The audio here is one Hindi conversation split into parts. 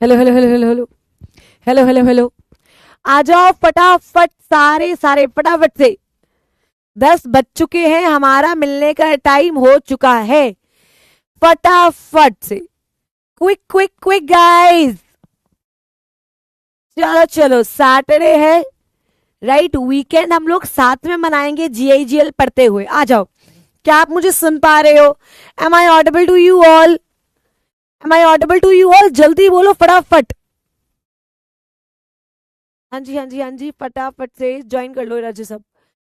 Hello hello hello hello hello hello hello hello. आ जाओ फटाफट, सारे सारे फटाफट से। 10 बज चुके हैं, हमारा मिलने का टाइम हो चुका है। फटाफट से, क्विक क्विक क्विक गाइस। चलो चलो, सैटरडे है, राइट। वीकेंड हम लोग साथ में मनाएंगे GIGL पढ़ते हुए। आ जाओ। क्या आप मुझे सुन पा रहे हो? Am I audible to you all? Am I audible to you all? जल्दी बोलो फटाफट। हाँ जी हाँ जी हाँ जी, फटाफट से ज्वाइन कर लो रजू सब।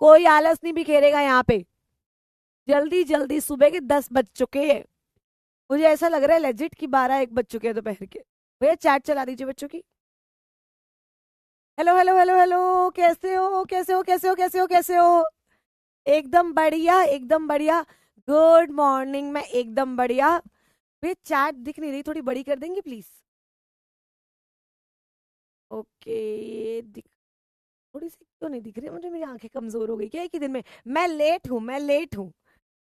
कोई आलस नहीं बिखेरेगा यहाँ पे। जल्दी जल्दी, सुबह के 10 बज चुके हैं। मुझे ऐसा लग रहा है लेजिट की 12-1 बज चुके हैं दोपहर के। भैया चैट चला दीजिए बच्चों की। Hello hello hello hello. कैसे हो कैसे हो कैसे हो कैसे हो कैसे हो? एकदम बढ़िया एकदम बढ़िया। गुड मॉर्निंग, मैं एकदम बढ़िया। भैया चैट दिख नहीं रही, थोड़ी बड़ी कर देंगे प्लीज? ओके दिख। थोड़ी सी क्यों नहीं दिख रही मुझे? मेरी आंखें कमजोर हो गई क्या एक ही दिन में? मैं लेट हूँ, मैं लेट हूँ।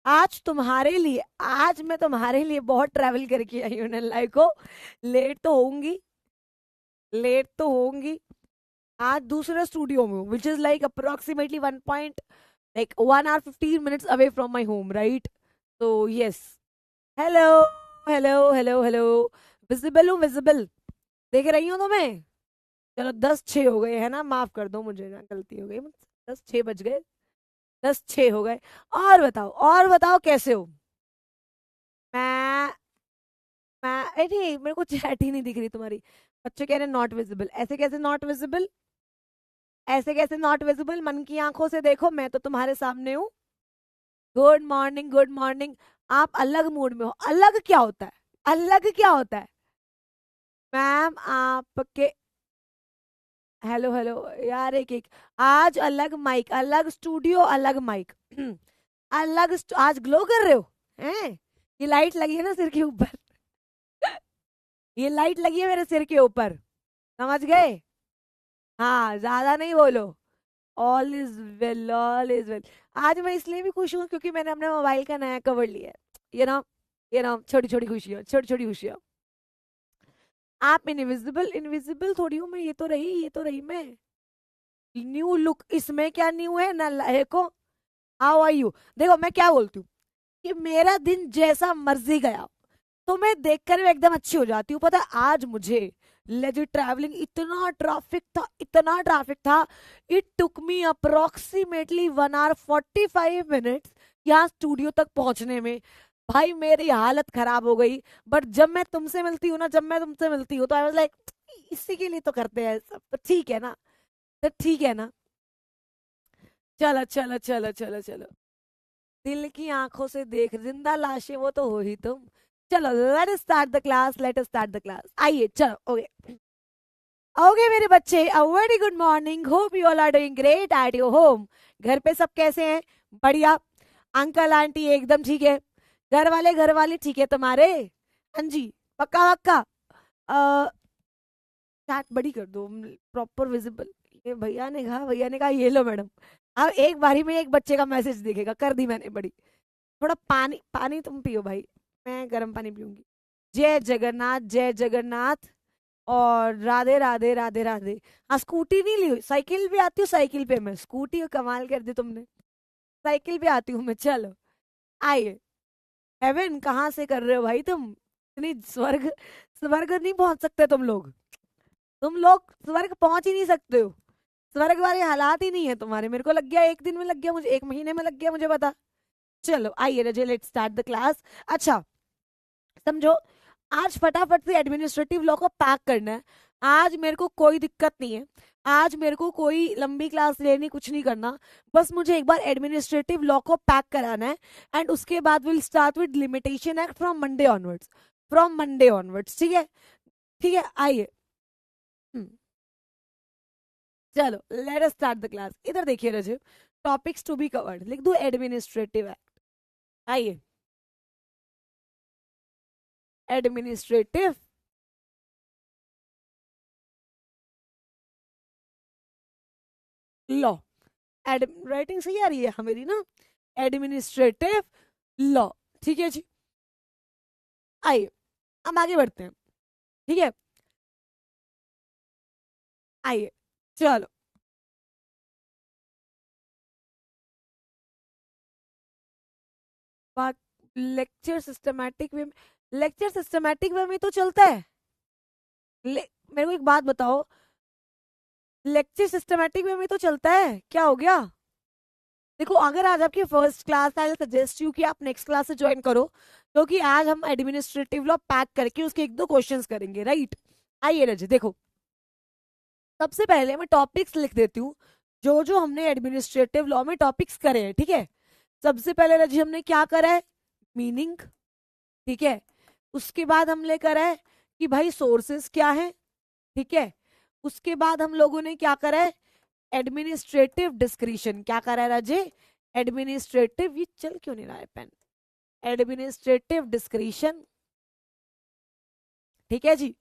आज तुम्हारे लिए, आज मैं तुम्हारे लिए बहुत ट्रैवल करके आई हूँ लाइफ को। लेट तो होंगी, लेट तो होंगी। आज दूसरे स्टूडियो में हूँ, which is like approximately 1 hour 15 minutes away from my home, right. तो yes. Hello hello hello hello. Visible हूँ, विजिबल। देख रही हूँ तो मैं। चलो 10-6 हो गए है ना, माफ कर दो मुझे ना, गलती हो गई मुझसे। 10-6 बज गए, 10-6 हो गए। और बताओ, और बताओ कैसे हो? मैं मैं नहीं, मेरे को चैट ही नहीं दिख रही तुम्हारी। बच्चे कह रहे नॉट विजिबल, ऐसे कैसे नॉट विजिबल? ऐसे कैसे नॉट विजिबल? मन की आंखों से देखो, मैं तो तुम्हारे सामने हूँ। Good morning, good morning. आप अलग मूड में हो। अलग क्या होता है? अलग क्या होता है? मैम आपके। Hello hello. यार एक एक। आज अलग माइक, अलग स्टूडियो, अलग माइक। आज ग्लो कर रहे हो हैं? ये लाइट लगी है ना सिर के ऊपर। ये लाइट लगी है मेरे सिर के ऊपर। समझ गए? हाँ, ज्यादा नहीं बोलो। All is well, all is well. आज मैं इसलिए भी खुश हूँ क्योंकि मैंने अपने मोबाइल का नया कवर लिया है। ये ना छोटी छोटी खुशियाँ, छोटी छोटी खुशियाँ। आप इनविजिबल, इनविजिबल थोड़ी हूँ मैं। ये तो रही मैं। न्यू लुक, इसमें क्या न्यू है ना को? How are you? देखो मैं क्या बोलती हूँ, कि मेरा दिन जैसा मर्जी गया तो मैं देखकर मैं एकदम अच्छी हो जाती हूँ। पता है आज मुझे लेजिट ट्रैवलिंग, इतना ट्रैफिक था, इतना ट्रैफिक था। It took me approximately 1 hour 45 minutes यहाँ स्टूडियो तक पहुंचने में। भाई मेरी हालत खराब हो गई। बट जब मैं तुमसे मिलती हूँ ना, जब मैं तुमसे मिलती हूँ तो आई वाज लाइक, इसी के लिए तो करते हैं सब, तो ठीक है ना? तो ठीक है ना? चलो चलो चलो चलो चलो। दिल की आंखों से देख, जिंदा लाशें वो तो हो ही तुम। चलो let us start the class, let us start the class. आइए चलो, ओके। ओके मेरे बच्चे, a very good morning. Hope you all are doing great at your home. घर पे सब कैसे हैं? बढ़िया। अंकल आंटी एकदम ठीक है। घर वाले ठीक है तुम्हारे? हाँ जी। पक्का पक्का। चैट बड़ी कर दो, प्रॉपर विजिबल। ये भैया ने कहा ये लो मैडम। अब एक बारी में एक बच्चे का मैसेज दिखेगा, कर दी मैंने बड़ी। थोड़ा पानी, पानी तुम पियो भाई। मैं गर्म पानी पीऊंगी। जय जगन्नाथ, जय जगन्नाथ। और राधे राधे राधे राधे। हाँ, स्कूटी नहीं ली हुई, साइकिल भी आती हूँ, साइकिल पे मैं। स्कूटी कमाल कर दी तुमने। साइकिल पे आती हूँ मैं, चलो। आइए। हेवन कहाँ से कर रहे हो भाई तुम? इतनी स्वर्ग, स्वर्ग नहीं पहुंच सकते तुम लोग? तुम लोग स्वर्ग पहुंच ही नहीं सकते हो। स्वर्ग वाले हालात ही नहीं है तुम्हारे। मेरे को लग गया एक दिन में लग गया, मुझे 1 महीने में लग गया, मुझे पता। चलो आइए रजे, लेट स्टार्ट द क्लास। अच्छा, समझो। आज फटाफट से एडमिनिस्ट्रेटिव लॉ को पैक करना है। आज मेरे को कोई दिक्कत नहीं है। आज मेरे को कोई लंबी क्लास लेनी, कुछ नहीं करना। बस मुझे एक बार एडमिनिस्ट्रेटिव लॉ को पैक कराना है। एंड उसके बाद will start with limitation act from Monday onwards. From Monday onwards, ठीक है? ठीक है, आइए। हम्म, चलो let us start the class. इधर देखिए रजे, टॉपिक्स टू बी कवर्ड लिख दो, एडमिनिस्ट्रेटिव एक्ट। आइए। Administrative law. राइटिंग सही आ रही है हाँ मेरी ना? Administrative law. ठीक है जी। आइए, हम आगे बढ़ते हैं। ठीक है। आइए चलो, lecture systematic way, lecture systematic way में तो चलता है। मेरे को एक बात बताओ, लेक्चर सिस्टमैटिक वे में तो चलता है, क्या हो गया? देखो अगर आज आपकी फर्स्ट क्लास है, आई सजेस्ट यू कि आप नेक्स्ट क्लास से ज्वाइन करो, क्योंकि आज हम एडमिनिस्ट्रेटिव लॉ पैक करके उसके एक दो क्वेश्चंस करेंगे, राइट? आइए रजी, देखो सबसे पहले मैं टॉपिक्स लिख देती हूँ जो जो हमने एडमिनिस्ट्रेटिव लॉ में टॉपिक्स करे हैं, ठीक है? सबसे पहले रजी हमने क्या करा है? मीनिंग, ठीक है? उसके बाद हमने करा है कि भाई सोर्सेस क्या है, ठीक है? उसके बाद हम लोगों ने क्या करा है? एडमिनिस्ट्रेटिव डिस्क्रिशन, क्या करा है राजे? एडमिनिस्ट्रेटिव, ये चल क्यों नहीं रहा है पेन? एडमिनिस्ट्रेटिव डिस्क्रिशन, ठीक है जी।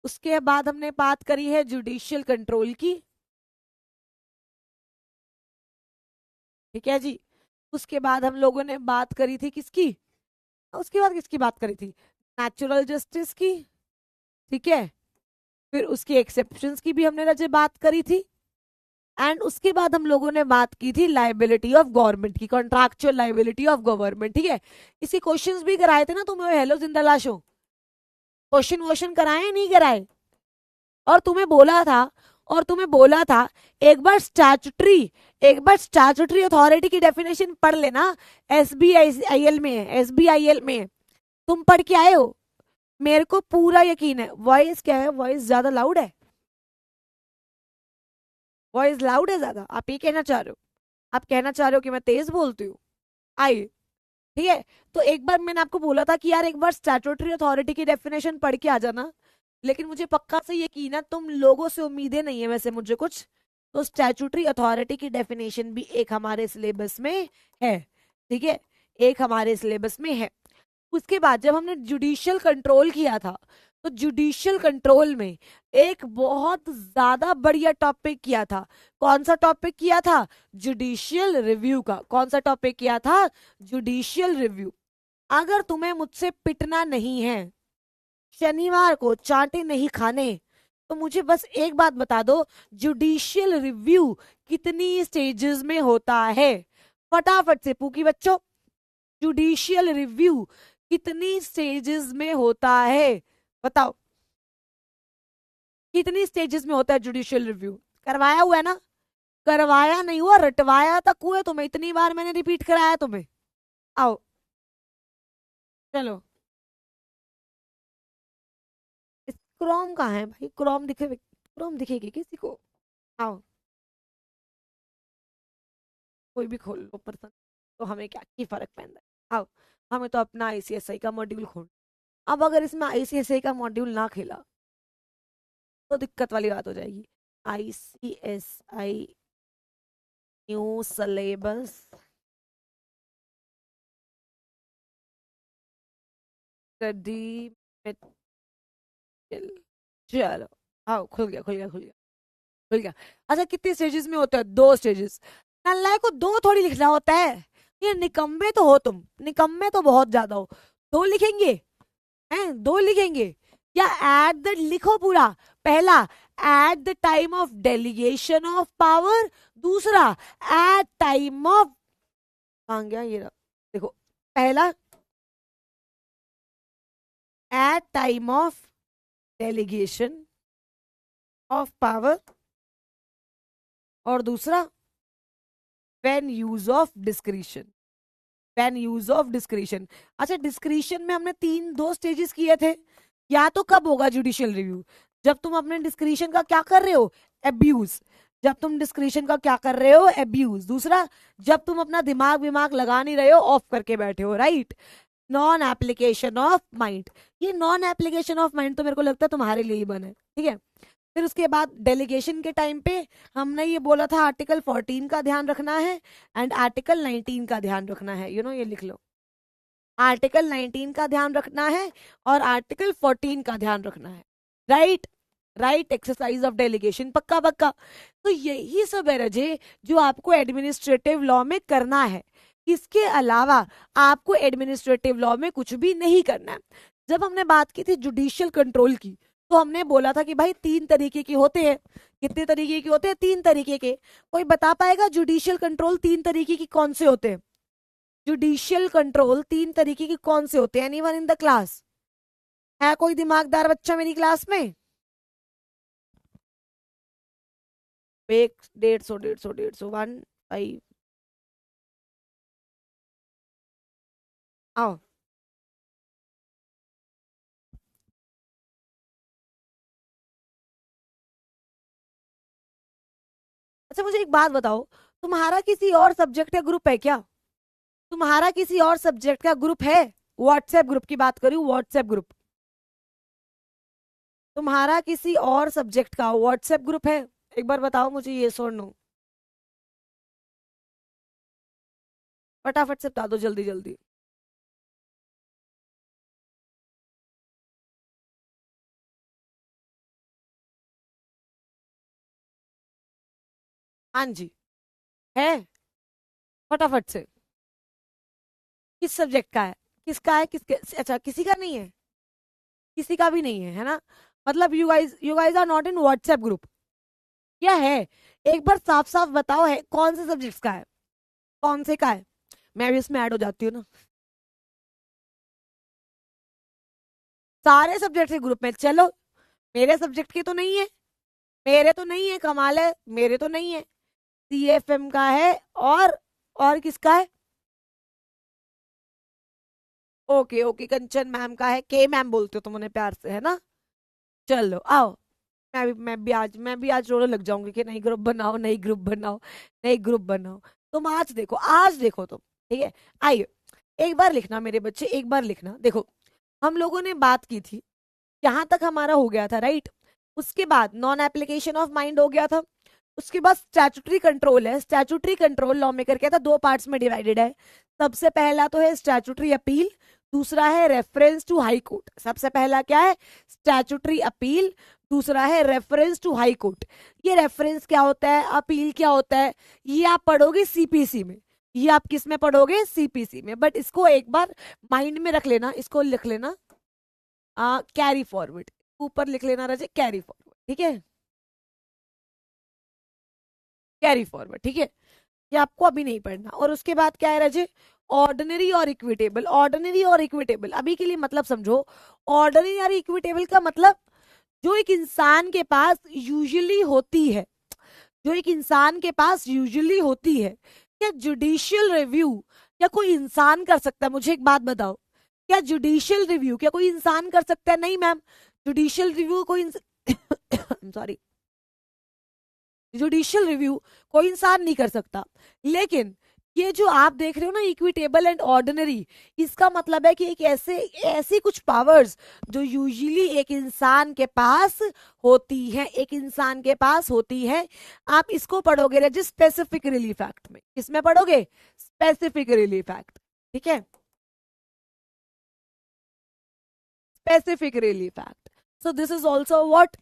उसके बाद हमने बात करी है जुडिशियल कंट्रोल की, ठीक है जी। उसके बाद हम लोगों ने बात करी थी किसकी? उसके बाद किसकी बात करी थी? नेचुरल जस्टिस की, ठीक है? फिर उसके एक्सेप्शंस की भी हमने राजे बात करी थी। एंड उसके बाद हम लोगों ने बात की थी लाइबिलिटी ऑफ गवर्नमेंट की, कॉन्ट्रैक्चुअल लाइबिलिटी ऑफ गवर्नमेंट, ठीक है? इसके क्वेश्चंस भी कराए थे ना तुम्हें, हेलो जिंदा शो, क्वेश्चन वोश्चन कराए नहीं कराए? और तुम्हें बोला था, और तुम्हें बोला था एक बार स्टैट्यूटरी अथॉरिटी की डेफिनेशन पढ़ लेना, एसबीआईएल में है, एसबीआईएल में तुम पढ़ के आए हो, मेरे को पूरा यकीन है। वॉइस क्या है? वॉइस ज्यादा लाउड है? वॉइस लाउड है ज्यादा? आप ये कहना चाह रहे हो? आप कहना चाह रहे हो कि मैं तेज बोलती हूँ? आइए, ठीक है? तो एक बार मैंने आपको बोला था कि यार एक बार स्टैट्यूटरी अथॉरिटी की डेफिनेशन पढ़ के आ जाना, लेकिन मुझे पक्का से यकीन है तुम लोगों से उम्मीदें नहीं है वैसे मुझे कुछ, तो स्टैट्यूटरी अथॉरिटी की डेफिनेशन भी एक हमारे सिलेबस में है, ठीक है? एक हमारे सिलेबस में है। उसके बाद जब हमने जुडिशियल कंट्रोल किया था, तो जुडिशियल कंट्रोल में एक बहुत ज्यादा बढ़िया टॉपिक किया था। कौन सा टॉपिक किया था? जुडिशियल रिव्यू का। कौन सा टॉपिक किया था? Judicial review. अगर तुम्हें मुझसे पिटना नहीं है, शनिवार को चांटे नहीं खाने, तो मुझे बस एक बात बता दो, जुडिशियल रिव्यू कितनी स्टेजेस में होता है? फटाफट से पूकी बच्चों, जुडिशियल रिव्यू कितनी स्टेजेस में होता है? बताओ कितनी स्टेजेस में होता है जुडिशियल रिव्यू? करवाया हुआ है ना? करवाया नहीं हुआ, रटवाया तक हुआ तुम्हें, इतनी बार मैंने रिपीट कराया तुम्हें। आओ चलो, क्रोम कहाँ है भाई? क्रोम दिखे, क्रोम दिखेगी किसी को? आओ, कोई भी खोल लो पर्सन, तो हमें क्या की फर्क पैंदा है? आओ, हमें तो अपना आईसीएसआई का मॉड्यूल खोल। अब अगर इसमें आईसीएसआई का मॉड्यूल ना खेला तो दिक्कत वाली बात हो जाएगी। ICSI new syllabus study material, चलो आओ, खुल गया खुल गया खुल गया खुल गया। अच्छा कितने स्टेजेस में होता है? 2 स्टेजेस। नल्ला को 2 थोड़ी लिखना होता है, ये निकम्मे तो हो तुम, निकम्मे तो बहुत ज्यादा हो। 2 लिखेंगे? हैं 2 लिखेंगे? या एट द लिखो पूरा, पहला at the time of delegation of power, दूसरा एट टाइम ऑफ, कहाँ गया ये रहा, देखो, पहला at time of delegation of power, और दूसरा when use of discretion, when use of discretion. अच्छा डिस्क्रिशन में हमने 2 स्टेजेस किए थे। या तो कब होगा जुडिशियल रिव्यू? जब तुम अपने डिस्क्रिशन का क्या कर रहे हो? एब्यूज। जब तुम डिस्क्रिशन का क्या कर रहे हो? एब्यूज। दूसरा, जब तुम अपना दिमाग विमाग लगा नहीं रहे हो, ऑफ करके बैठे हो, right? Non application of mind. ये नॉन एप्लीकेशन ऑफ माइंड तो मेरे को लगता है तुम्हारे लिए ही बना है, ठीक है? फिर उसके बाद डेलीगेशन के टाइम पे हमने ये बोला था आर्टिकल 14 का ध्यान रखना है एंड आर्टिकल 19 का ध्यान रखना है, ये लिख लो, आर्टिकल 19 का ध्यान रखना है और आर्टिकल 14 का ध्यान रखना है, right? Right exercise of delegation, पक्का पक्का। तो यही सब है रजे जो आपको एडमिनिस्ट्रेटिव लॉ में करना है। इसके अलावा आपको एडमिनिस्ट्रेटिव लॉ में कुछ भी नहीं करना है। जब हमने बात की थी जुडिशियल कंट्रोल की, तो हमने बोला था कि भाई 3 तरीके के होते हैं। कितने तरीके के होते हैं? 3 तरीके के। कोई बता पाएगा जुडिशियल कंट्रोल 3 तरीके के कौन से होते हैं? जुडिशियल कंट्रोल 3 तरीके के कौन से होते हैं? Anyone in the class? है कोई दिमागदार बच्चा मेरी क्लास में? एक 150, 1 5। आओ। अच्छा मुझे एक बात बताओ, तुम्हारा किसी और सब्जेक्ट का ग्रुप है क्या? तुम्हारा किसी और सब्जेक्ट का ग्रुप है? व्हाट्सएप ग्रुप की बात करूं, व्हाट्सएप ग्रुप। तुम्हारा किसी और सब्जेक्ट का व्हाट्सएप ग्रुप है? एक बार बताओ मुझे, ये और नो। फटाफट से बता दो, जल्दी जल्दी। हाँ जी, है। फटाफट से। किस सब्जेक्ट का है? किसका है? किसके? अच्छा, किसी का नहीं है? किसी का भी नहीं है ना? मतलब you guys are not in WhatsApp group? क्या है? एक बार साफ साफ बताओ, है कौन से सब्जेक्ट्स का है? कौन से का है? मैं भी इसमें ऐड हो जाती हूँ ना। सारे सब्जेक्ट के ग्रुप में चलो। मेरे सब्जेक्ट के तो नहीं है। मेरे तो नहीं है, कमाल है, मेरे तो नहीं है। CFM का है। और किसका है? ओके ओके, कंचन मैम का है। के मैम बोलते हो तुम उन्हें प्यार से, है ना? चलो आओ। मैं भी आज रोने लग जाऊंगी कि नहीं ग्रुप बनाओ, नहीं ग्रुप बनाओ, नहीं ग्रुप बनाओ। तुम आज देखो तुम। ठीक है, आइए। एक बार लिखना मेरे बच्चे, एक बार लिखना। देखो, हम लोगों ने बात की थी, यहाँ तक हमारा हो गया था, राइट? उसके बाद नॉन एप्लीकेशन ऑफ माइंड हो गया था। उसके बाद स्टैट्यूटरी कंट्रोल है। स्टैट्यूटरी कंट्रोल लॉ मेकर कहता है 2 पार्ट्स में डिवाइडेड है। सबसे पहला तो है स्टैट्यूटरी अपील, दूसरा है रेफरेंस टू हाई कोर्ट। सबसे पहला क्या है? Statutory appeal. दूसरा है रेफरेंस टू हाई कोर्ट। ये रेफरेंस क्या होता है, अपील क्या होता है, ये आप पढ़ोगे CPC में। ये आप किस में पढ़ोगे? CPC में। बट इसको एक बार माइंड में रख लेना, इसको लिख लेना, कैरी फॉरवर्ड। ऊपर लिख लेना रजे, कैरी फॉरवर्ड। ठीक है, कैरी फॉरवर्ड। ठीक है, ये आपको अभी नहीं पढ़ना। और उसके बाद क्या है रजे? ऑर्डिनरी और इक्विटेबल। ऑर्डिनरी और इक्विटेबल अभी के लिए मतलब समझो। ऑर्डिनरी और इक्विटेबल का मतलब जो एक इंसान के पास यूजुअली होती है, जो एक इंसान के पास यूजुअली होती है। क्या जुडिशियल रिव्यू क्या कोई इंसान कर सकता है? मुझे एक बात बताओ, क्या जुडिशियल रिव्यू क्या कोई इंसान कर सकता है? नहीं मैम, जुडिशियल रिव्यू कोई सॉरी, जुडिशियल रिव्यू कोई इंसान नहीं कर सकता। लेकिन ये जो आप देख रहे हो ना, इक्विटेबल एंड ऑर्डिनरी, इसका मतलब है कि एक ऐसी कुछ पावर्स जो यूजुअली एक इंसान के पास होती है, एक इंसान के पास होती है। आप इसको पढ़ोगे रजिस स्पेसिफिक रिलीफ एक्ट में। किसमें पढ़ोगे? Specific relief act. ठीक है, specific relief act. So this is also what?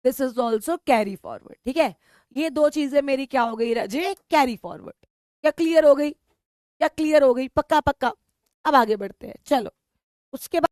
This is also carry forward. ठीक है, ये दो चीजें मेरी क्या हो गई रजे? Carry forward. क्या क्लियर हो गई? क्या क्लियर हो गई? पक्का पक्का। अब आगे बढ़ते हैं, चलो। उसके बाद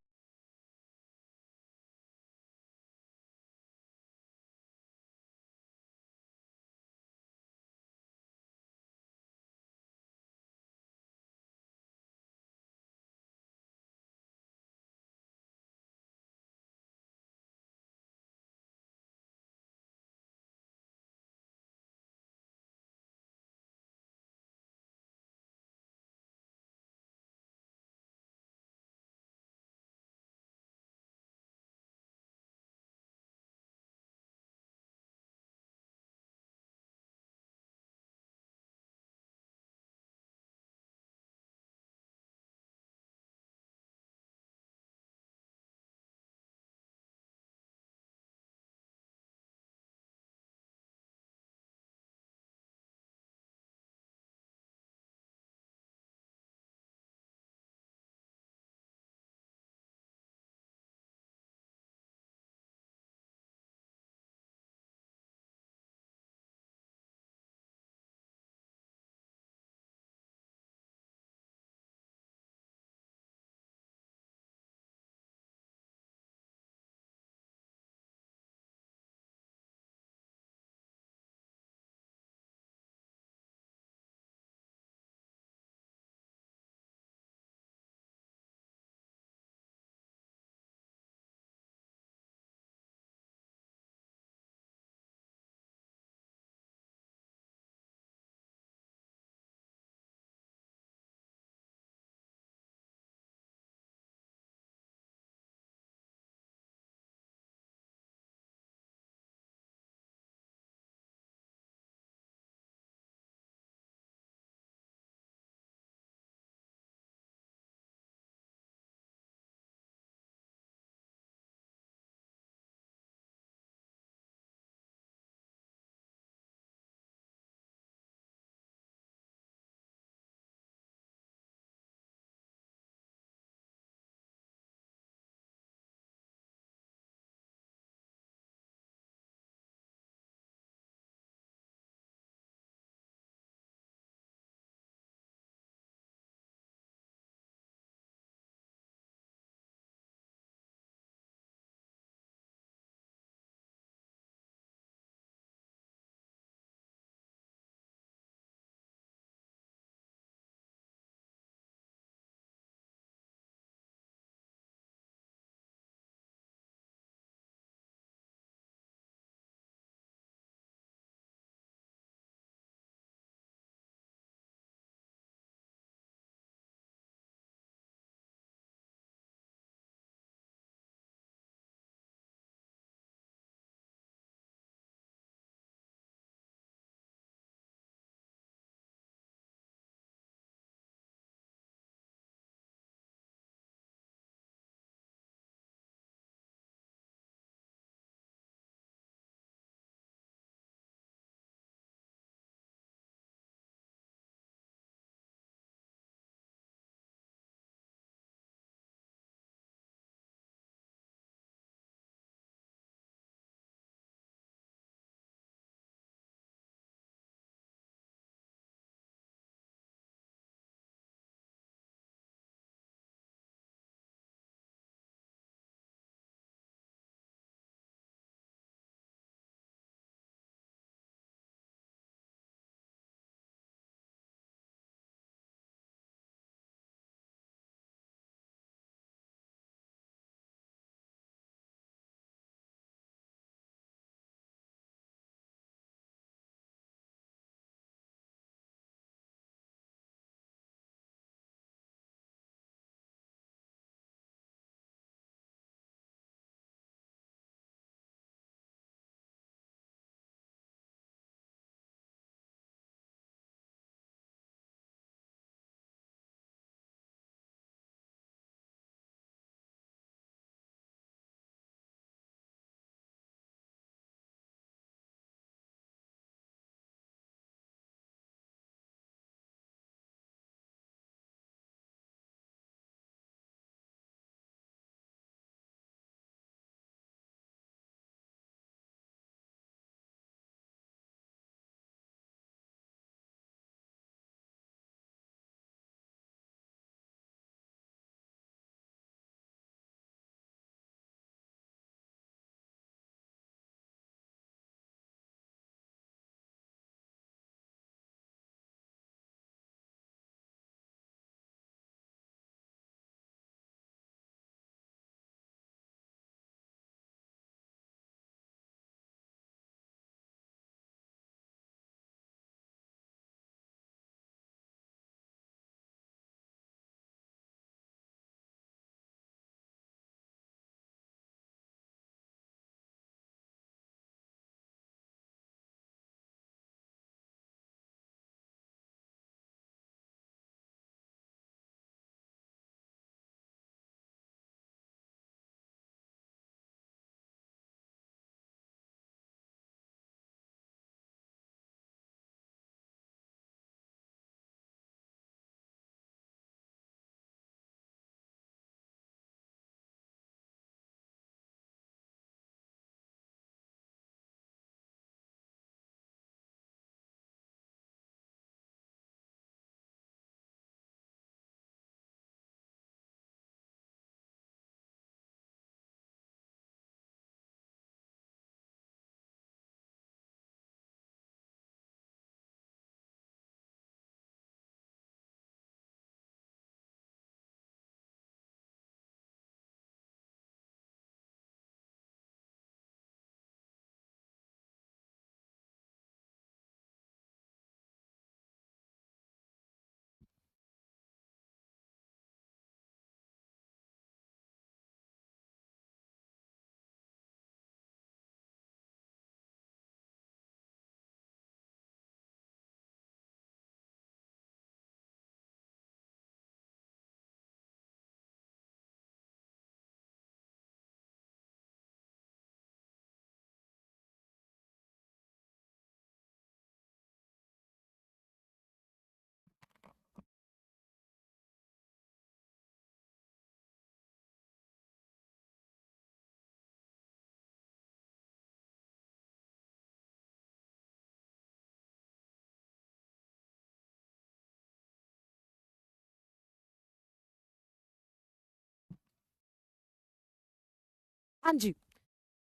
हाँ जी,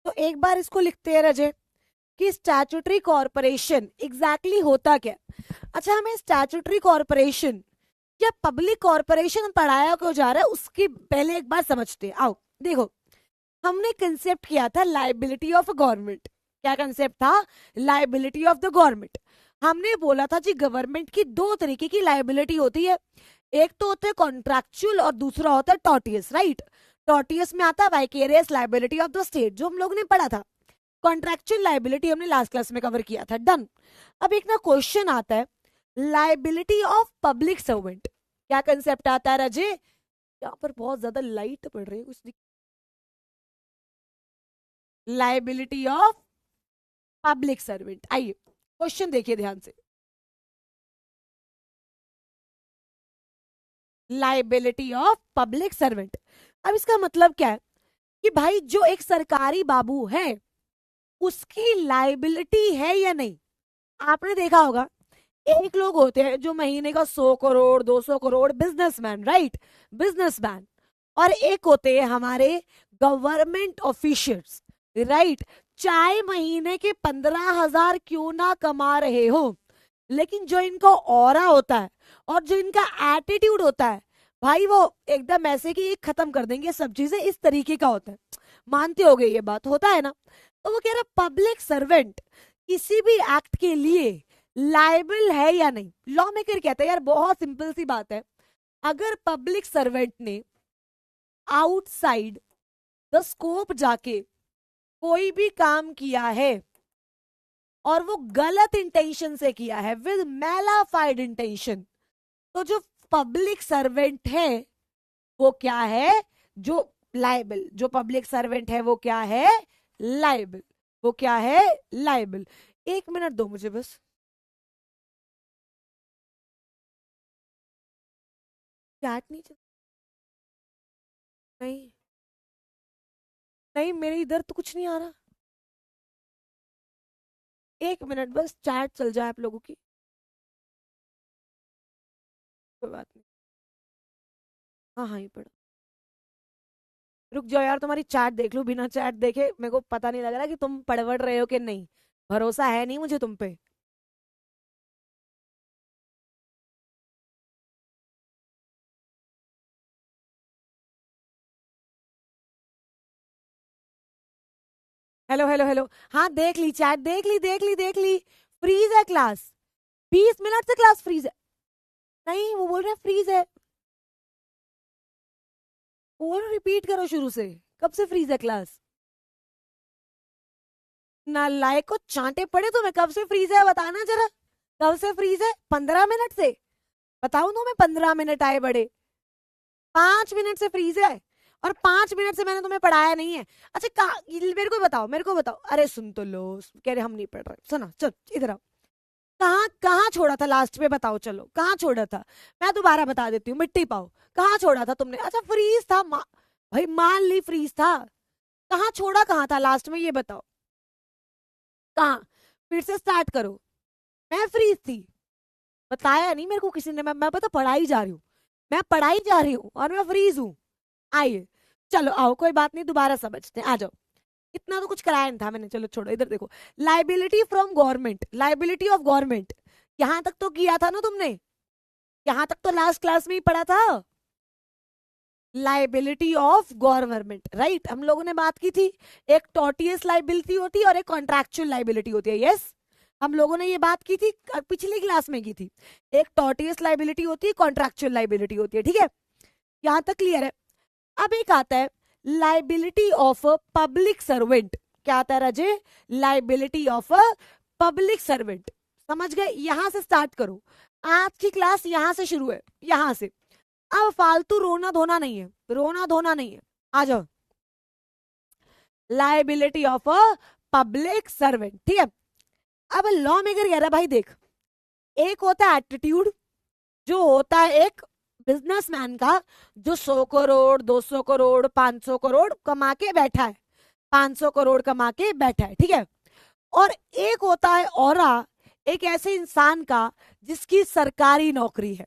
तो एक बार इसको लिखते हैं रजे कि स्टैट्यूटरी कॉर्पोरेशन एग्जैक्टली होता क्या है। अच्छा, हमें स्टैट्यूटरी कॉर्पोरेशन या पब्लिक कॉर्पोरेशन पढ़ाया क्यों जा रहा है उसकी पहले एक बार समझते हैं। आओ देखो, हमने कंसेप्ट किया था लाइबिलिटी ऑफ गवर्नमेंट। क्या कंसेप्ट था? Liability of the government. हमने बोला था जी गवर्नमेंट की दो तरीके की लाइबिलिटी होती है, एक तो होता है कॉन्ट्रैक्चुअल और दूसरा होता है टॉर्टियस, राइट। टॉर्टियस में आता है vicarious liability of the state, जो हम लोग ने पढ़ा था। कॉन्ट्रैक्चुअल लाइबिलिटी हमने लास्ट क्लास में कवर किया था, डन। अब एक ना क्वेश्चन आता है, लाइबिलिटी ऑफ पब्लिक सर्वेंट। क्या कंसेप्ट आता है रजे? यहाँ पर बहुत ज्यादा लाइट पड़ रही है, कुछ लाइबिलिटी ऑफ पब्लिक सर्वेंट। आइए क्वेश्चन देखिए ध्यान से, लाइबिलिटी ऑफ पब्लिक सर्वेंट। अब इसका मतलब क्या है कि भाई जो एक सरकारी बाबू है उसकी लाइबिलिटी है या नहीं। आपने देखा होगा एक लोग होते हैं जो महीने का 100 crore 200 crore businessman, right, businessman. और एक होते हैं हमारे गवर्नमेंट ऑफिशियल्स, राइट। चाहे महीने के 15,000 क्यों ना कमा रहे हो, लेकिन जो इनका ऑरा होता है और जो इनका एटीट्यूड होता है भाई, वो एकदम ऐसे कि खत्म कर देंगे सब चीजें, इस तरीके का होता है। मानते होगे ये बात, होता है ना। तो वो कह रहा पब्लिक सर्वेंट किसी भी एक्ट के लिए लाइबल है या नहीं। लॉ मेकर कहता है यार बहुत सिंपल सी बात है, अगर पब्लिक सर्वेंट ने आउटसाइड द स्कोप जाके कोई भी काम किया है और वो गलत इंटेंशन से किया है, विद मैलाफाइड इंटेंशन, तो जो पब्लिक सर्वेंट है वो क्या है? जो लाइबल, जो पब्लिक सर्वेंट है वो क्या है? लाइबल। वो क्या है? लाइबल। एक मिनट दो मुझे बस, चैट नहीं चल, नहीं नहीं मेरे इधर तो कुछ नहीं आ रहा। एक मिनट बस, चैट चल जाए आप लोगों की, कोई बात नहीं। हाँ हाँ ये पढ़ो, रुक जाओ यार, तुम्हारी चैट देख लूं, बिना चैट देखे मेरे को पता नहीं लग रहा कि तुम पढ़ वढ़ रहे हो कि नहीं। भरोसा है नहीं मुझे तुम पे। हेलो हेलो हेलो, हाँ देख ली चैट, देख ली। फ्रीज है क्लास, 20 मिनट से क्लास फ्रीज है। नहीं वो बोल रहे हैं फ्रीज है, बोल रिपीट करो शुरू से, कब से फ्रीज है क्लास? नालायक को चांटे पड़े तुम्हें, कब से फ्रीज है बताना जरा, कब से फ्रीज है? 15 मिनट से बताऊं तो मैं, 15 मिनट आए बड़े, 5 मिनट से फ्रीज है। और 5 मिनट से मैंने तुम्हें पढ़ाया नहीं है। अच्छा मेरे को बताओ, मेरे को बताओ, अरे सुन तो लो, कह रहे हम नहीं पढ़ रहे, सुनो चल इधर आओ। कहाँ कहाँ छोड़ा था लास्ट में बताओ, चलो कहाँ छोड़ा था? मैं दोबारा बता देती हूँ, मिट्टी पाओ। कहाँ छोड़ा था तुमने? अच्छा फ्रीज था भाई मान ली फ्रीज था, कहाँ छोड़ा, कहाँ था लास्ट में ये बताओ, कहाँ? फिर से स्टार्ट करो। मैं फ्रीज थी? बताया नहीं मेरे को किसी ने, मैं पता पढ़ाई जा रही हूँ, मैं पढ़ाई जा रही हूँ और मैं फ्रीज हूँ। आइए चलो आओ, कोई बात नहीं, दोबारा समझते हैं, आ जाओ। इतना तो कुछ कराया नहीं था मैंने, चलो छोड़ो, इधर देखो। Liability from government, liability of government, यहां तक तो किया था ना तुमने, यहां तक तो लास्ट क्लास में ही पढ़ा था। लाइबिलिटी ऑफ गवर्नमेंट, राइट, हम लोगों ने बात की थी। एक टॉर्टियस लाइबिलिटी होती है और एक कॉन्ट्रैक्चुअल लाइबिलिटी होती है, यस हम लोगों ने ये बात की थी, पिछली क्लास में की थी। एक टॉर्टियस लाइबिलिटी होती है, कॉन्ट्रैक्चुअल लाइबिलिटी होती है, ठीक है, यहां तक क्लियर है। अब एक आता है liability of a public servant. क्या आता है Raje? Liability of a public servant. समझ गए? यहां से स्टार्ट करो, आज की क्लास यहां से शुरू है, यहां से। अब फालतू रोना धोना नहीं है, रोना धोना नहीं है, आ जाओ। Liability of a public servant, ठीक है। अब लॉ मेकर कह रहा है भाई देख, एक होता है एटीट्यूड, जो होता है एक बिजनेसमैन का, जो 100 करोड़ 200 करोड़ 500 करोड़ कमा के बैठा है, 500 करोड़ कमा के बैठा है, ठीक है। और एक होता है औरा, एक ऐसे इंसान का जिसकी सरकारी नौकरी है,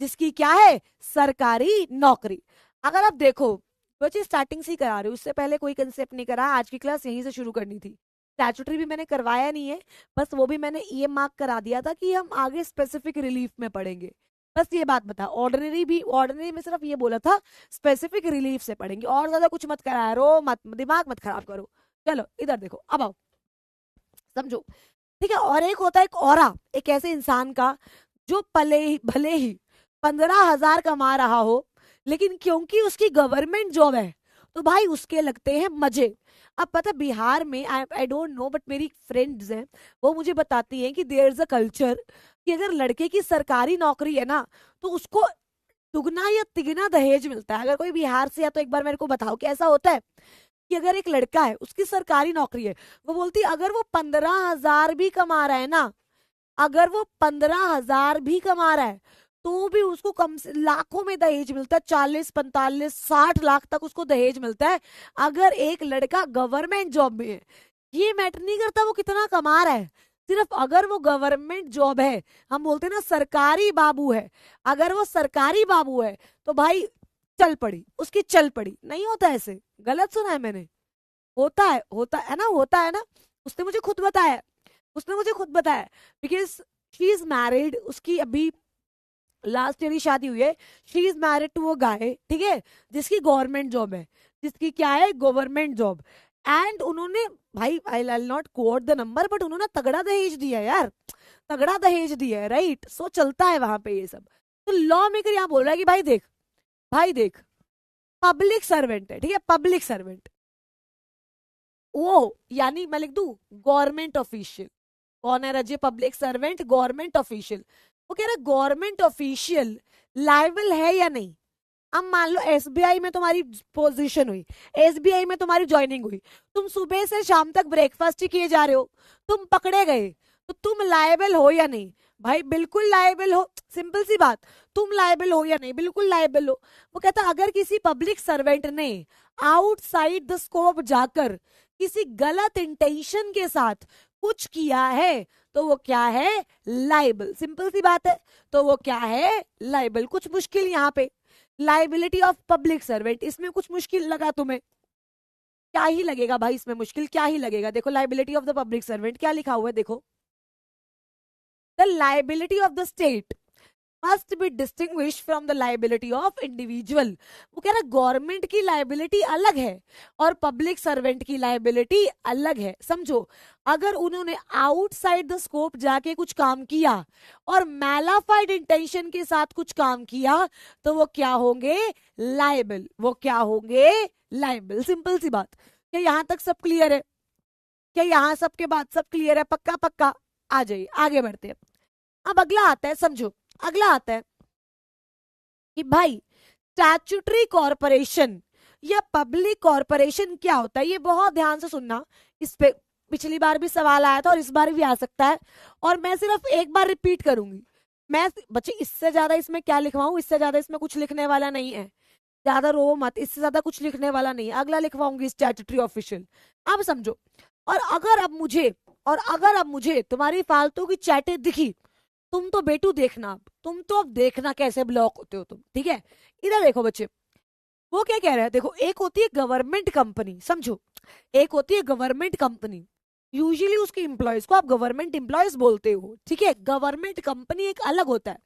जिसकी क्या है? सरकारी नौकरी। अगर आप देखो बच्चे स्टार्टिंग से ही करा रहे हो, उससे पहले कोई कंसेप्ट नहीं करा। आज की क्लास यहीं से शुरू करनी थी। स्टैट्यूटरी भी मैंने करवाया नहीं है, बस वो भी मैंने ये मार्क करा दिया था कि हम आगे स्पेसिफिक रिलीफ में पढ़ेंगे। बस ये बात बता, ऑर्डिनरी भी, ऑर्डिनरी में सिर्फ ये बोला था स्पेसिफिक रिलीफ से पढ़ेंगे, और ज्यादा कुछ मत करा रो मत, दिमाग मत खराब करो। चलो इधर देखो, अब आओ समझो, ठीक है। और एक होता है एक औरा, एक ऐसे इंसान का जो भले ही 15,000 कमा रहा हो, लेकिन क्योंकि उसकी गवर्नमेंट जॉब है तो भाई उसके लगते हैं मजे। अब पता बिहार में, आई डोंट नो, बट मेरी फ्रेंड्स हैं वो मुझे बताती हैं कि देयर इज अ कल्चर कि अगर लड़के की सरकारी नौकरी है ना तो उसको दुगना या तिगना दहेज मिलता है। अगर कोई बिहार से है तो एक बार मेरे को बताओ कि ऐसा होता है कि अगर एक लड़का है उसकी सरकारी नौकरी है, वो बोलती अगर वो 15,000 भी कमा रहा है ना, अगर वो 15,000 भी कमा रहा है तो भी उसको कम से लाखों में दहेज मिलता है, 40, 45, 60 लाख तक उसको दहेज मिलता है अगर एक लड़का गवर्नमेंट जॉब में है। ये मैटर नहीं करता वो कितना कमा रहा है, सिर्फ अगर वो गवर्नमेंट जॉब है, हम बोलते हैं ना सरकारी बाबू है, अगर वो सरकारी बाबू है तो भाई चल पड़ी उसकी, चल पड़ी। नहीं होता ऐसे, गलत सुना है मैंने? होता है ना, होता है ना। उसने मुझे खुद बताया, उसने मुझे खुद बताया, बिकॉज शी इज मैरिड, उसकी अभी लास्ट ईयर ही शादी हुई है। She is married to a guy, ठीक है, जिसकी गवर्नमेंट जॉब है, जिसकी क्या है, गवर्नमेंट जॉब। एंड उन्होंने, भाई I will not quote the number, but उन्होंने तगड़ा दहेज दिया है यार, तगड़ा दहेज दिया है, राइट। सो चलता है वहां पे ये सब। तो लॉ मेकर यहाँ बोल रहा है कि भाई देख, भाई देख, पब्लिक सर्वेंट है, ठीक है, पब्लिक सर्वेंट, वो यानी मैं लिख दू गवर्नमेंट ऑफिशियल। कौन है रजे? Public servant, government official. वो कह रहा गवर्नमेंट ऑफिशियल लायबल है या नहीं। अब मान लो एसबीआई में तुम्हारी पोजीशन हुई, एसबीआई में तुम्हारी ज्वाइनिंग हुई, तुम सुबह से शाम तक ब्रेकफास्ट ही किए जा रहे हो, तुम पकड़े गए तो तुम लायबल हो या नहीं? भाई बिल्कुल लायबल हो, सिंपल सी बात। तुम लायबल हो या नहीं? बिल्कुल लायबल हो। वो कहता अगर किसी पब्लिक सर्वेंट ने आउटसाइड द स्कोप जाकर किसी गलत इंटेंशन के साथ कुछ किया है तो वो क्या है? लाइबल। सिंपल सी बात है, तो वो क्या है? लाइबल। कुछ मुश्किल यहाँ पे, लाइबिलिटी ऑफ पब्लिक सर्वेंट, इसमें कुछ मुश्किल लगा तुम्हें? क्या ही लगेगा भाई इसमें मुश्किल, क्या ही लगेगा? देखो liability of the public servant क्या लिखा हुआ है, देखो, the liability of the state must be distinguish from the liability of individual. वो कह रहा है गवर्नमेंट की लाइबिलिटी अलग है और पब्लिक सर्वेंट की लाइबिलिटी अलग है। समझो, अगर उन्होंने आउटसाइड द स्कोप जाके कुछ काम किया और मैलाफाइड इंटेंशन के साथ कुछ काम किया तो वो क्या होंगे? लाइबल। वो क्या होंगे? लाइबल। सिंपल सी बात। क्या यहां तक सब क्लियर है? क्या यहां सबके बाद सब क्लियर है? पक्का पक्का। आ जाइए आगे बढ़ते हैं। अब अगला आता है, समझो, अगला आता है कि भाई स्टैट्यूटरी कॉरपोरेशन या पब्लिक कॉरपोरेशन क्या होता है। ये बहुत ध्यान से सुनना, इस पे पिछली बार भी सवाल आया था और इस बार भी आ सकता है, और मैं सिर्फ एक बार रिपीट करूंगी। मैं बच्चे इससे ज्यादा इसमें क्या लिखवाऊं, इससे ज्यादा इसमें कुछ लिखने वाला नहीं है, ज्यादा रो मत, इससे ज्यादा कुछ लिखने वाला नहीं है। अगला लिखवाऊंगी स्टैट्यूटरी ऑफिशियल। अब समझो, और अगर अब मुझे तुम्हारी फालतू की चैटें दिखी, तुम तो बेटू देखना, तुम तो अब देखना कैसे ब्लॉक होते हो तुम, ठीक है। इधर देखो बच्चे, वो क्या कह रहा है, देखो, एक होती है गवर्नमेंट कंपनी, समझो, एक होती है गवर्नमेंट कंपनी, यूजुअली उसके एम्प्लॉयज को आप गवर्नमेंट एम्प्लॉयज बोलते हो, ठीक है। गवर्नमेंट कंपनी एक अलग होता है,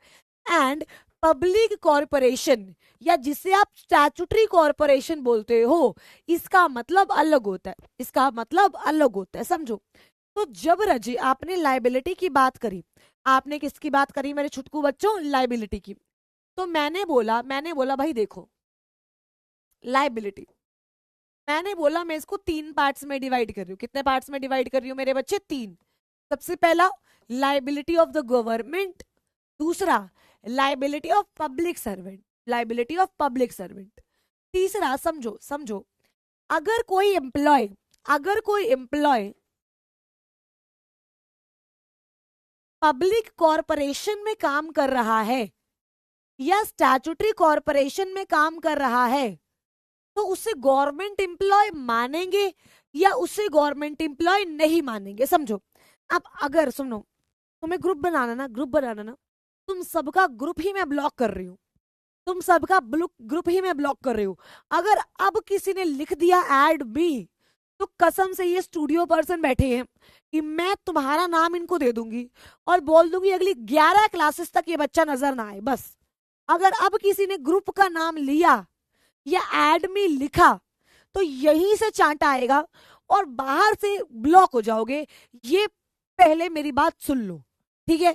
एंड पब्लिक कॉरपोरेशन या जिसे आप स्टैट्यूटरी कॉरपोरेशन बोलते हो, इसका मतलब अलग होता है, इसका मतलब अलग होता है, समझो। तो जब रजी आपने लाइबिलिटी की बात करी, आपने किसकी बात करी मेरे छुटकू बच्चों? लाइबिलिटी की। तो मैंने बोला भाई देखो, लाइबिलिटी, मैंने बोला मैं इसको 3 पार्ट्स में डिवाइड कर रही हूँ। कितने पार्ट्स में डिवाइड कर रही हूँ मेरे बच्चे? 3। सबसे पहला लाइबिलिटी ऑफ द गवर्नमेंट, दूसरा liability of public servant, liability of public servant, तीसरा समझो अगर कोई एम्प्लॉय पब्लिक कॉरपोरेशन में काम कर रहा है या स्टैट्यूटरी कॉरपोरेशन में काम कर रहा है तो उसे गवर्नमेंट एम्प्लॉय मानेंगे या उसे गवर्नमेंट एम्प्लॉय नहीं मानेंगे। समझो, अब अगर सुनो, तुम्हें ग्रुप बनाना ना, तुम सबका ग्रुप ही मैं ब्लॉक कर रही हूँ, तुम सबका ग्रुप ही मैं ब्लॉक कर रही हूँ। अगर अब किसी ने लिख दिया ऐड मी, तो कसम से ये स्टूडियो पर्सन बैठे हैं कि मैं तुम्हारा नाम इनको दे दूंगी और बोल दूंगी अगली 11 क्लासेस तक ये बच्चा नजर ना आए बस। अगर अब किसी ने ग्रुप का नाम लिया या ऐड मी लिखा तो यहीं से चांटा आएगा और बाहर से ब्लॉक हो जाओगे। ये पहले मेरी बात सुन लो, ठीक है?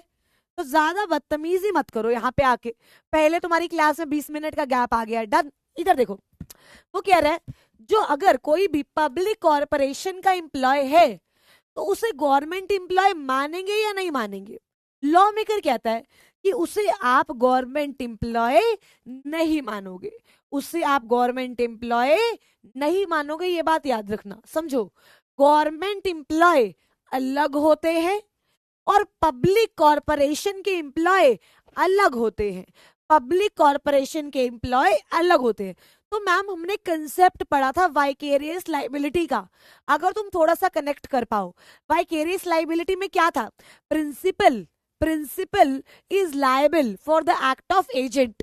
तो ज्यादा बदतमीजी मत करो यहाँ पे आके। पहले तुम्हारी क्लास में 20 मिनट का गैप आ गया, डन। इधर देखो, वो कह रहा है जो अगर कोई भी पब्लिक कॉरपोरेशन का एम्प्लॉय है तो उसे गवर्नमेंट एम्प्लॉय मानेंगे या नहीं मानेंगे? लॉ मेकर कहता है कि उसे आप गवर्नमेंट एम्प्लॉय नहीं मानोगे, उसे आप गवर्नमेंट एम्प्लॉय नहीं मानोगे। ये बात याद रखना, समझो। गवर्नमेंट एम्प्लॉय अलग होते हैं और पब्लिक कॉरपोरेशन के एम्प्लॉय अलग होते हैं। पब्लिक कॉरपोरेशन के एम्प्लॉय अलग होते हैं। तो मैम हमने कंसेप्ट पढ़ा था वाइकेरियस लाइबिलिटी का, अगर तुम थोड़ा सा कनेक्ट कर पाओ। वाइकेरियस लाइबिलिटी में क्या था? Principal is liable for the act of agent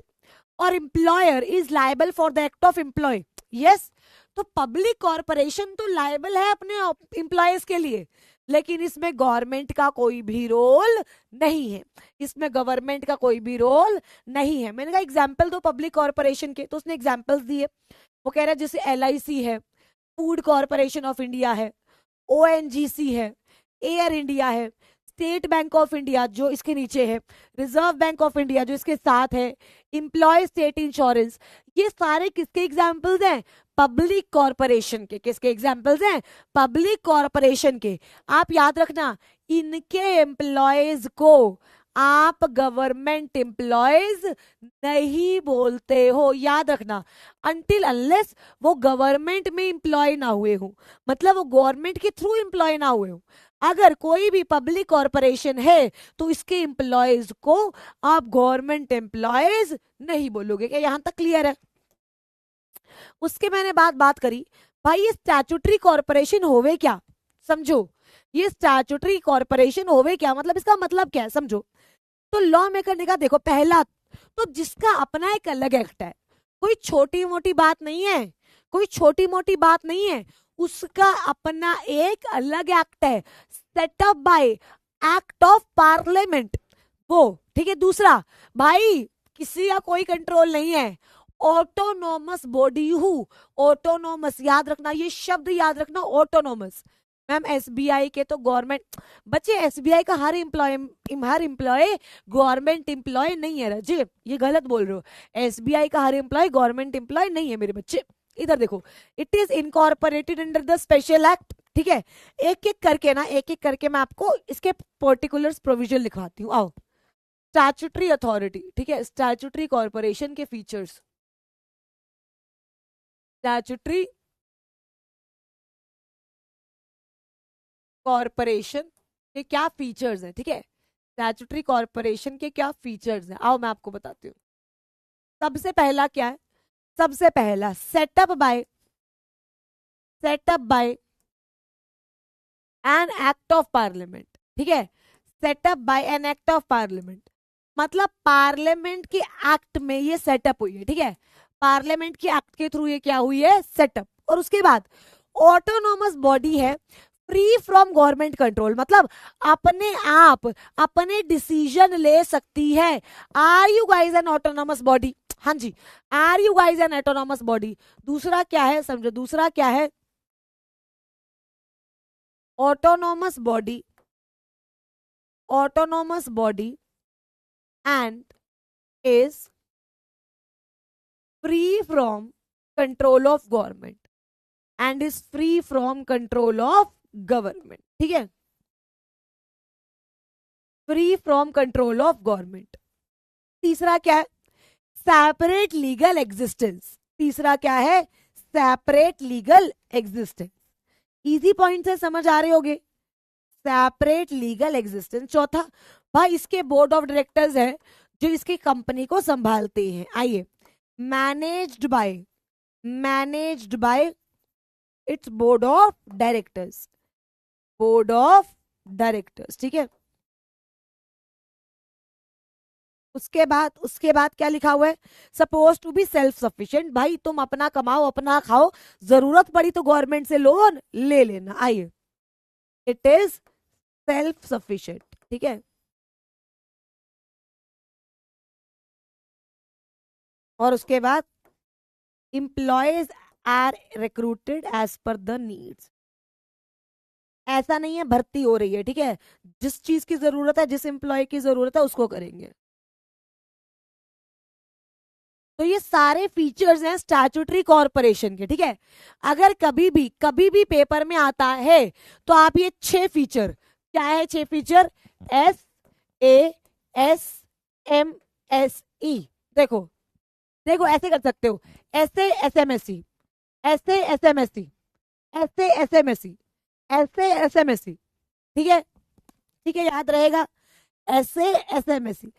और employer is liable for the act of employee. Yes, तो पब्लिक कॉरपोरेशन तो लायबल है अपने एम्प्लॉयज के लिए, लेकिन इसमें गवर्नमेंट का कोई भी रोल नहीं है। इसमें गवर्नमेंट का कोई भी रोल नहीं है। मैंने कहा एग्जाम्पल दो पब्लिक कॉरपोरेशन के, तो उसने एग्जाम्पल्स दिए। वो कह रहा है जैसे LIC है, फूड कॉरपोरेशन ऑफ इंडिया है, ONGC है, एयर इंडिया है, स्टेट बैंक ऑफ इंडिया जो इसके नीचे है, रिजर्व बैंक ऑफ इंडिया जो इसके साथ है, एम्प्लॉय स्टेट इंश्योरेंस। ये सारे किसके एग्जाम्पल्स हैं? पब्लिक कॉरपोरेशन के। किसके एग्जाम्पल्स हैं? पब्लिक कॉरपोरेशन के। आप याद रखना, इनके एम्प्लॉयज को आप गवर्नमेंट एम्प्लॉयज नहीं बोलते हो, याद रखना। अनटिल अनलेस वो गवर्नमेंट में एम्प्लॉय ना हुए हो, मतलब वो गवर्नमेंट के थ्रू एम्प्लॉय ना हुए हो। अगर कोई भी पब्लिक कॉरपोरेशन है तो इसके एम्प्लॉयज को आप गवर्नमेंट एम्प्लॉयज नहीं बोलोगे। क्या यहां तक क्लियर है? उसके मैंने बात करी, भाई ये स्टैट्यूटरी कॉरपोरेशन होवे क्या? समझो, ये स्टैट्यूटरी कॉरपोरेशन होवे क्या, मतलब इसका मतलब क्या है, समझो। तो लॉ मेकर ने कहा देखो, पहला तो जिसका अपना एक अलग एक्ट है, कोई छोटी मोटी बात नहीं है, कोई छोटी मोटी बात नहीं है, उसका अपना एक अलग एक्ट है, setup by act of parliament वो, ठीक है। दूसरा, भाई किसी का कोई कंट्रोल नहीं है, ऑटोनोमस बॉडी हूँ। ऑटोनोमस याद रखना, ये शब्द याद रखना, ऑटोनोमस। मैम SBI के तो गवर्नमेंट, बच्चे SBI का हर एम्प्लॉय गवर्नमेंट एम्प्लॉय नहीं है रजे, ये गलत बोल रहे हो। SBI का हर एम्प्लॉय गवर्नमेंट एम्प्लॉय नहीं है मेरे बच्चे। इधर देखो, it is incorporated under the special act, ठीक है। एक एक करके मैं आपको इसके पर्टिकुलर्स प्रोविजन लिखवाती हूँ। आओ, स्टैट्यूटरी अथॉरिटी, ठीक है, स्टैट्यूटरी कॉर्पोरेशन के फीचर्स। स्टैट्यूटरी कॉर्पोरेशन के क्या फीचर्स हैं, ठीक है। स्टैट्यूटरी कॉर्पोरेशन के क्या फीचर्स हैं, आओ मैं आपको बताती हूँ। सबसे पहला क्या है? सबसे पहला setup by an act of parliament, ठीक है। Setup by an act of parliament मतलब पार्लियामेंट के एक्ट में ये सेटअप हुई है, ठीक है। पार्लियामेंट के एक्ट के थ्रू ये क्या हुई है? सेटअप। और उसके बाद ऑटोनोमस बॉडी है, फ्री फ्रॉम गवर्नमेंट कंट्रोल, मतलब अपने आप अपने डिसीजन ले सकती है। Are you guys an autonomous body? हाँ जी, are you guys an autonomous body. दूसरा क्या है, समझो, दूसरा क्या है? Autonomous body and is free from control of government and is free from control of government, ठीक है। Free from control of government. तीसरा क्या है? Separate legal existence. तीसरा क्या है? Separate legal existence. Easy point से समझ आ रहे होगे, सेपरेट लीगल एग्जिस्टेंस। चौथा, भाई इसके बोर्ड ऑफ डायरेक्टर्स है जो इसकी कंपनी को संभालते हैं। आइए, managed by its board of directors, ठीक है। उसके बाद क्या लिखा हुआ है? Suppose to be self sufficient. भाई तुम अपना कमाओ अपना खाओ, जरूरत पड़ी तो गवर्नमेंट से लोन ले लेना। आइए, इट इज सेल्फ सफिशिएंट। ठीक है, और उसके बाद employees are recruited as per the needs. ऐसा नहीं है भर्ती हो रही है, ठीक है, जिस चीज की जरूरत है, जिस एम्प्लॉय की जरूरत है उसको करेंगे। तो ये सारे फीचर्स हैं स्टैट्यूटरी कॉरपोरेशन के। ठीक है, अगर कभी भी पेपर में आता है तो आप ये 6 फीचर, क्या है 6 फीचर? SASMSE। देखो देखो, ऐसे कर सकते हो, ऐसे SMSE, ऐसे SMSE, ऐसे SMSE, ऐसे SMSE। ठीक है, ठीक है, याद रहेगा। ऐसे SMSE,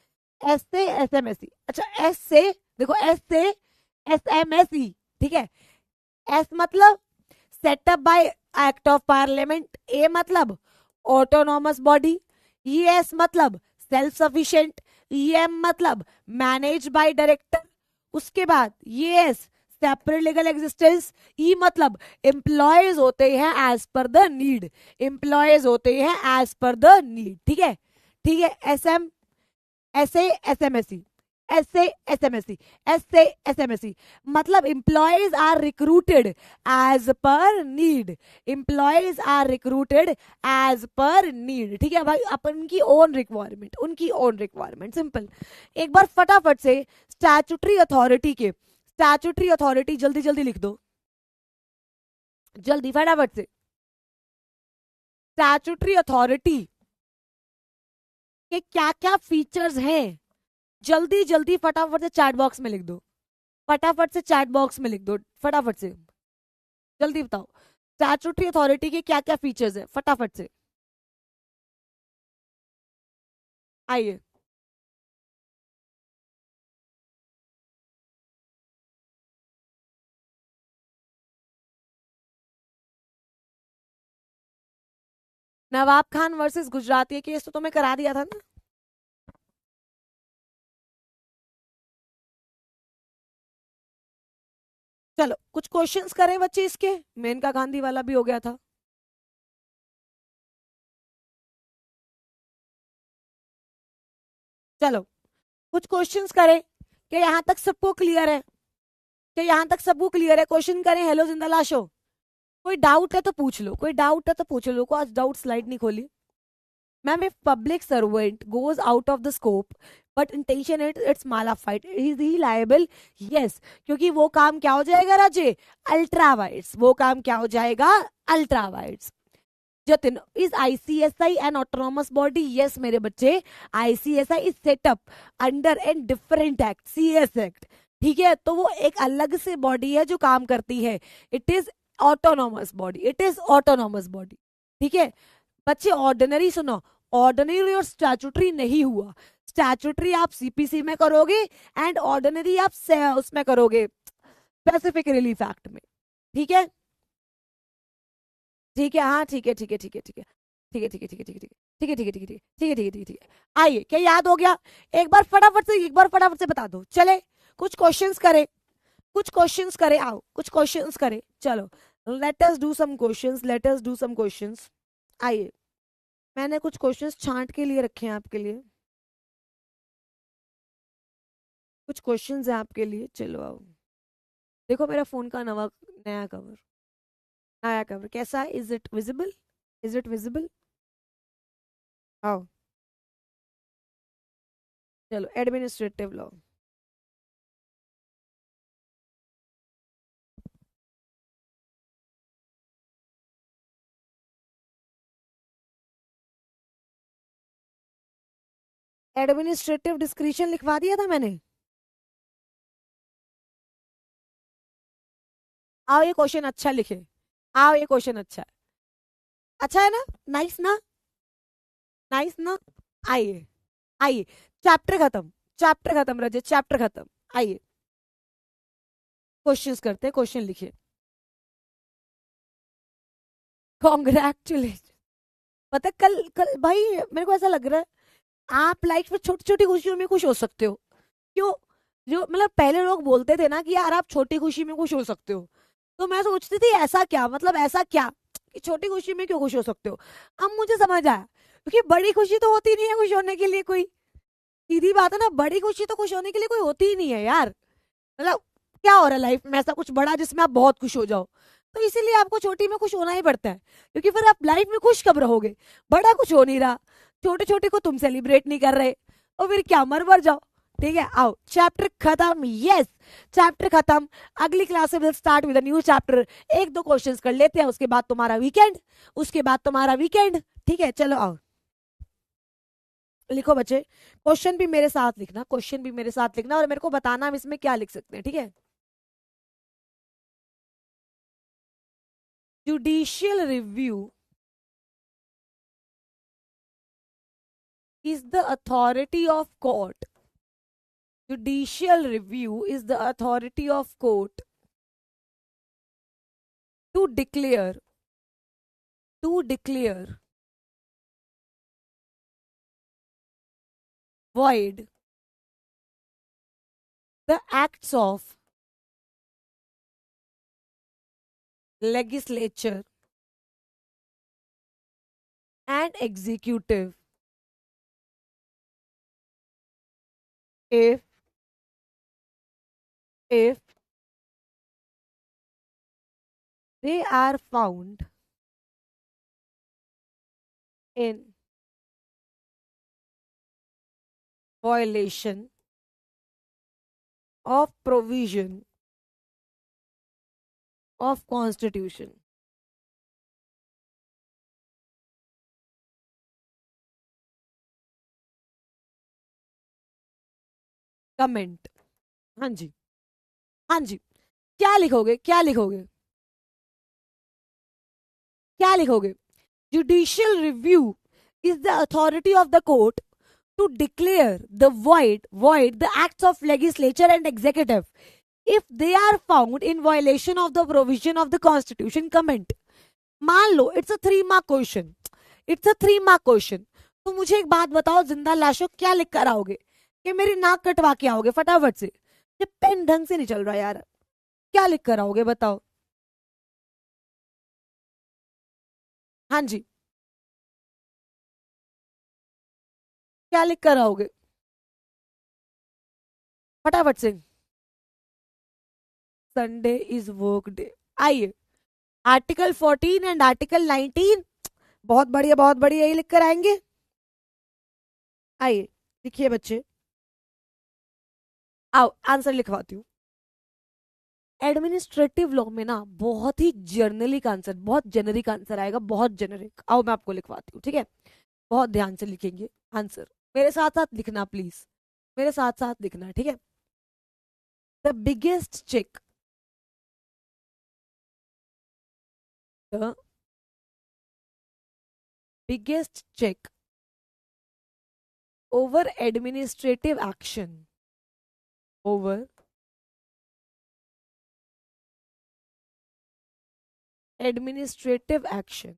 ऐसे SMSE। अच्छा, एस से देखो, एस से SMSE। ठीक है, एस मतलब setup by act of parliament, A मतलब ऑटोनॉमस बॉडी, ये एस मतलब सेल्फ सफिशिएंट, ये एम मतलब मैनेज बाय डायरेक्टर, उसके बाद ये S separate legal existence, E मतलब एम्प्लॉयज होते हैं as per the need, employees होते हैं एज पर द नीड। ठीक है, ठीक है, एस एम, ऐसे SMSE, ऐसे SMSE, ऐसे SMSE मतलब employees are recruited as per need, employees are recruited as per need. ठीक है भाई, अपन की ओन रिक्वायरमेंट, उनकी ओन रिक्वायरमेंट, सिंपल। एक बार फटाफट से स्टैट्यूटरी अथॉरिटी के, स्टैट्यूटरी अथॉरिटी जल्दी जल्दी लिख दो, जल्दी फटाफट से। स्टैट्यूटरी अथॉरिटी के क्या क्या फीचर्स हैं, जल्दी जल्दी फटाफट से चैट बॉक्स में लिख दो, फटाफट से चैट बॉक्स में लिख दो, फटाफट से जल्दी बताओ स्टैट्यूटरी अथॉरिटी के क्या क्या फीचर्स है, फटाफट से आइए। नवाब खान वर्सेस गुजराती केस तो तुम्हें करा दिया था ना। चलो कुछ क्वेश्चंस करें बच्चे इसके, मेनका गांधी वाला भी हो गया था। चलो कुछ क्वेश्चंस करें, क्या यहाँ तक सबको क्लियर है? क्या यहाँ तक सबको क्लियर है? क्वेश्चन करें, हेलो जिंदाला शो। कोई डाउट है तो पूछ लो, कोई डाउट है तो पूछ लो, को आज डाउट स्लाइड नहीं खोली। Ma'am, if public servant goes out of the scope but intention it's mala fide, is he liable? Yes, क्योंकि वो काम क्या हो जाएगा राजे? अल्ट्रा वाइड्स, वो काम क्या हो जाएगा? Ultra vires. Jatin, is ICSI an autonomous body? Yes मेरे बच्चे, ICSI is setup under an different act, CS act. ठीक है, तो वो एक अलग से बॉडी है जो काम करती है, it is autonomous body, it is autonomous body. ठीक है बच्चे, ऑर्डिनरी सुनो, ऑर्डिनरी और स्टैट्यूटरी नहीं हुआ। स्टैट्यूटरी आप CPC में करोगे एंड ऑर्डिनरी आप उसमें करोगे स्पेसिफिक रिलीफ एक्ट में। ठीक है, ठीक है, हाँ ठीक है, ठीक है, ठीक है, ठीक है, ठीक है, ठीक है, ठीक है, ठीक है, ठीक है, ठीक है, ठीक है, ठीक है, ठीक है, ठीक है, ठीक है, ठीक है। आइए, क्या याद हो गया? एक बार फटाफट से बता दो। चले कुछ क्वेश्चंस करें, कुछ क्वेश्चंस करें, आओ कुछ क्वेश्चंस करें। चलो, let us do some questions, let us do some questions. आइए, मैंने कुछ क्वेश्चंस छांट के लिए रखे हैं आपके लिए, कुछ क्वेश्चंस हैं आपके लिए। चलो आओ, देखो मेरा फोन का नया कवर, नया कवर कैसा है? Is it visible? Is it visible? आओ, चलो एडमिनिस्ट्रेटिव लॉ। एडमिनिस्ट्रेटिव डिस्क्रिशन लिखवा दिया था मैंने। आओ ये क्वेश्चन अच्छा लिखे, आओ ये क्वेश्चन अच्छा है, अच्छा है ना? नाइस ना? नाइस ना? आइए, आइए, चैप्टर खत्म, चैप्टर खत्म रजे, चैप्टर खत्म। आइए क्वेश्चंस करते हैं, क्वेश्चन लिखिए। कॉन्ग्रेचुलेशन। पता कल कल भाई मेरे को ऐसा लग रहा है आप लाइफ में छोटी छोटी खुशियों में खुश हो सकते हो। क्यों? जो मतलब पहले लोग बोलते थे ना कि यार आप छोटी खुशी में खुश हो सकते हो, तो मैं सोचती थी ऐसा क्या, मतलब ऐसा क्या कि छोटी खुशी में क्यों खुश हो सकते हो। अब मुझे समझ आया, क्योंकि बड़ी खुशी तो होती नहीं है खुश होने के लिए कोई। सीधी बात है ना, बड़ी खुशी तो खुश होने के लिए कोई होती ही नहीं है यार। मतलब क्या हो रहा है लाइफ में ऐसा कुछ बड़ा जिसमें आप बहुत खुश हो जाओ। तो इसीलिए आपको छोटी में खुश होना ही पड़ता है, क्योंकि फिर आप लाइफ में खुश कब रहोगे? बड़ा कुछ हो नहीं रहा, छोटे छोटे को तुम सेलिब्रेट नहीं कर रहे, तो फिर क्या, मर मर जाओ। ठीक है, आओ चैप्टर खत्म। यस, चैप्टर खत्म। अगली क्लास में will start with a new chapter. एक दो क्वेश्चंस कर लेते हैं, उसके बाद तुम्हारा वीकेंड, उसके बाद तुम्हारा वीकेंड। ठीक है, चलो आओ लिखो बच्चे। क्वेश्चन भी मेरे साथ लिखना, क्वेश्चन भी मेरे साथ लिखना, और मेरे को बताना हम इसमें क्या लिख सकते हैं। ठीक है। Judicial review is the authority of court. Judicial review is the authority of court to declare void the acts of legislature and executive if if they are found in violation of provision of constitution. Comment. हाँ जी, हाँ जी। क्या लिखोगे, क्या लिखोगे, क्या लिखोगे? Judicial review is the authority of the court to declare the void the acts of legislature and executive if they are found in violation of the provision of the constitution. Comment। मान लो it's a 3 mark question, it's a 3 mark question. तो मुझे एक बात बताओ, जिंदा लाशों क्या लिख कर आओगे? कि मेरी नाक कटवा के आओगे फटाफट से? ये पेन ढंग से नहीं चल रहा यार। क्या लिख कर आओगे बताओ? हाँ जी, क्या लिख कर आओगे फटाफट से? Sunday is work day. आइए, आर्टिकल 14 एंड आर्टिकल 19। बहुत बढ़िया, बहुत बढ़िया, यही लिख कर आएंगे। आइए लिखिए बच्चे, आओ आंसर लिखवाती हूँ। एडमिनिस्ट्रेटिव लॉ में ना बहुत ही जर्नलिक आंसर, बहुत जेनरिक आंसर आएगा, बहुत जेनरिक। आओ मैं आपको लिखवाती हूँ, ठीक है? बहुत ध्यान से लिखेंगे आंसर, मेरे साथ साथ लिखना प्लीज, मेरे साथ साथ लिखना, ठीक है? The biggest check, the biggest check over administrative action, over administrative action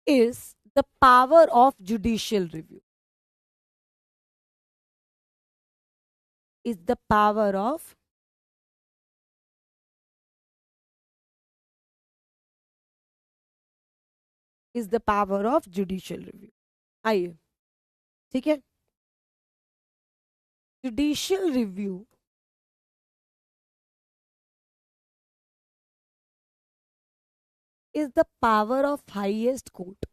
is the power of judicial review, is the power of is the power of judicial review। आइए, ठीक है? judicial review is the power of highest court,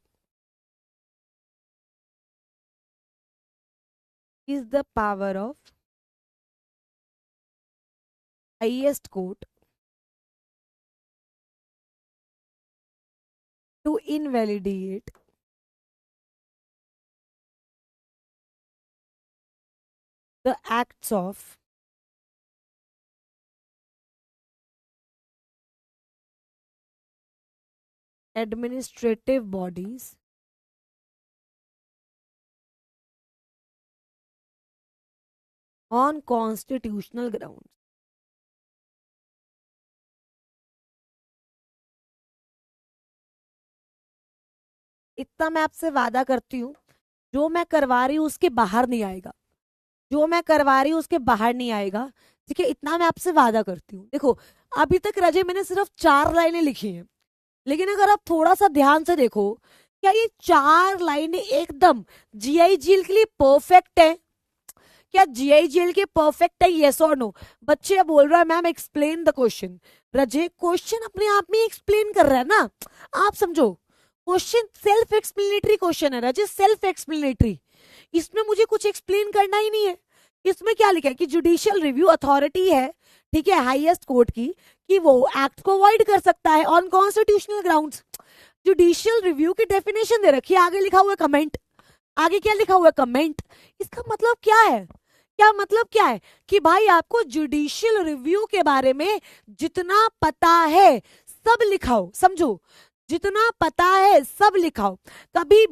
is the power of highest court to invalidate the acts of administrative bodies on constitutional grounds। इतना मैं आपसे वादा करती हूँ, जो मैं करवा रही हूँ उसके बाहर नहीं आएगा, जो मैं करवा रही हूँ उसके बाहर नहीं आएगा। ठीक है, इतना मैं आपसे वादा करती हूँ। देखो, अभी तक रजे मैंने सिर्फ 4 लाइनें लिखी हैं, लेकिन अगर आप थोड़ा सा ध्यान से देखो, क्या ये 4 लाइनें एकदम जीआईजीएल के लिए परफेक्ट है? क्या जीआईजीएल के परफेक्ट है? यस और नो? बच्चे अब बोल रहा है ma'am explain the question. Raje, question अपने आप में एक्सप्लेन कर रहा है ना, आप समझो। क्वेश्चन सेल्फ एक्सप्लेनेटरी क्वेश्चन है रजे, सेल्फ एक्सप्लेनेटरी। इसमें मुझे कुछ एक्सप्लेन करना ही नहीं है। इसमें क्या लिखा है कि जुडिशियल रिव्यू अथॉरिटी है, ठीक है, हाईएस्ट कोर्ट की, कि वो एक्ट को अवॉइड कर सकता है on constitutional grounds. Judicial review की डेफिनेशन दे रखी है, आगे लिखा हुआ है कमेंट। आगे क्या लिखा हुआ है? कमेंट। इसका मतलब क्या है? क्या मतलब क्या है? कि भाई आपको जुडिशियल रिव्यू के बारे में जितना पता है सब लिखाओ, समझो, जितना पता है सब लिखाओ। कभी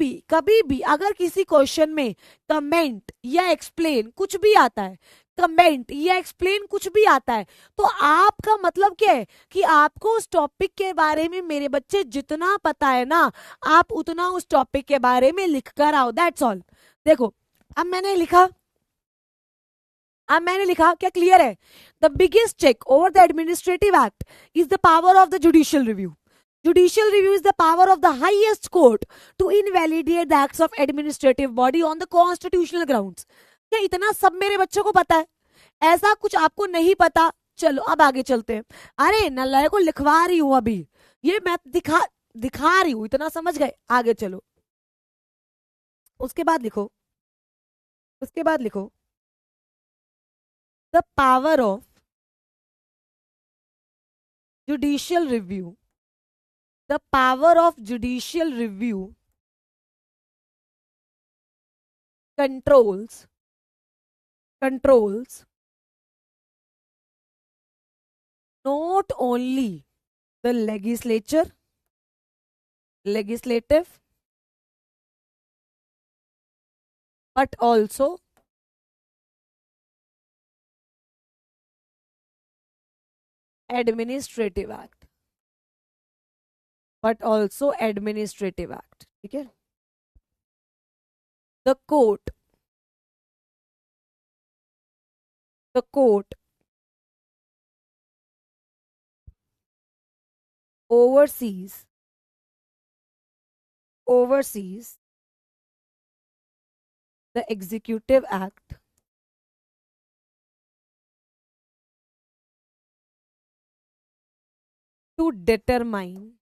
भी अगर किसी क्वेश्चन में कमेंट या एक्सप्लेन कुछ भी आता है, कमेंट या एक्सप्लेन कुछ भी आता है, तो आपका मतलब क्या है कि आपको उस टॉपिक के बारे में मेरे बच्चे जितना पता है ना, आप उतना उस टॉपिक के बारे में लिख कर आओ, दैट्स ऑल। देखो, अब मैंने लिखा, क्या क्लियर है? The biggest check over the administrative act is the power of the judicial review. Judicial review is the power of the highest court to invalidate the acts of administrative body on the constitutional grounds. क्या इतना सब मेरे बच्चों को पता है? ऐसा कुछ आपको नहीं पता? चलो अब आगे चलते हैं। अरे नल्ला को लिखवा रही हूं अभी, ये मैं दिखा रही हूं, इतना समझ गए? आगे चलो, उसके बाद लिखो, उसके बाद लिखो, the power of judicial review, the power of judicial review controls not only the legislative, but also administrative act, ठीक है? the court oversees the executive act to determine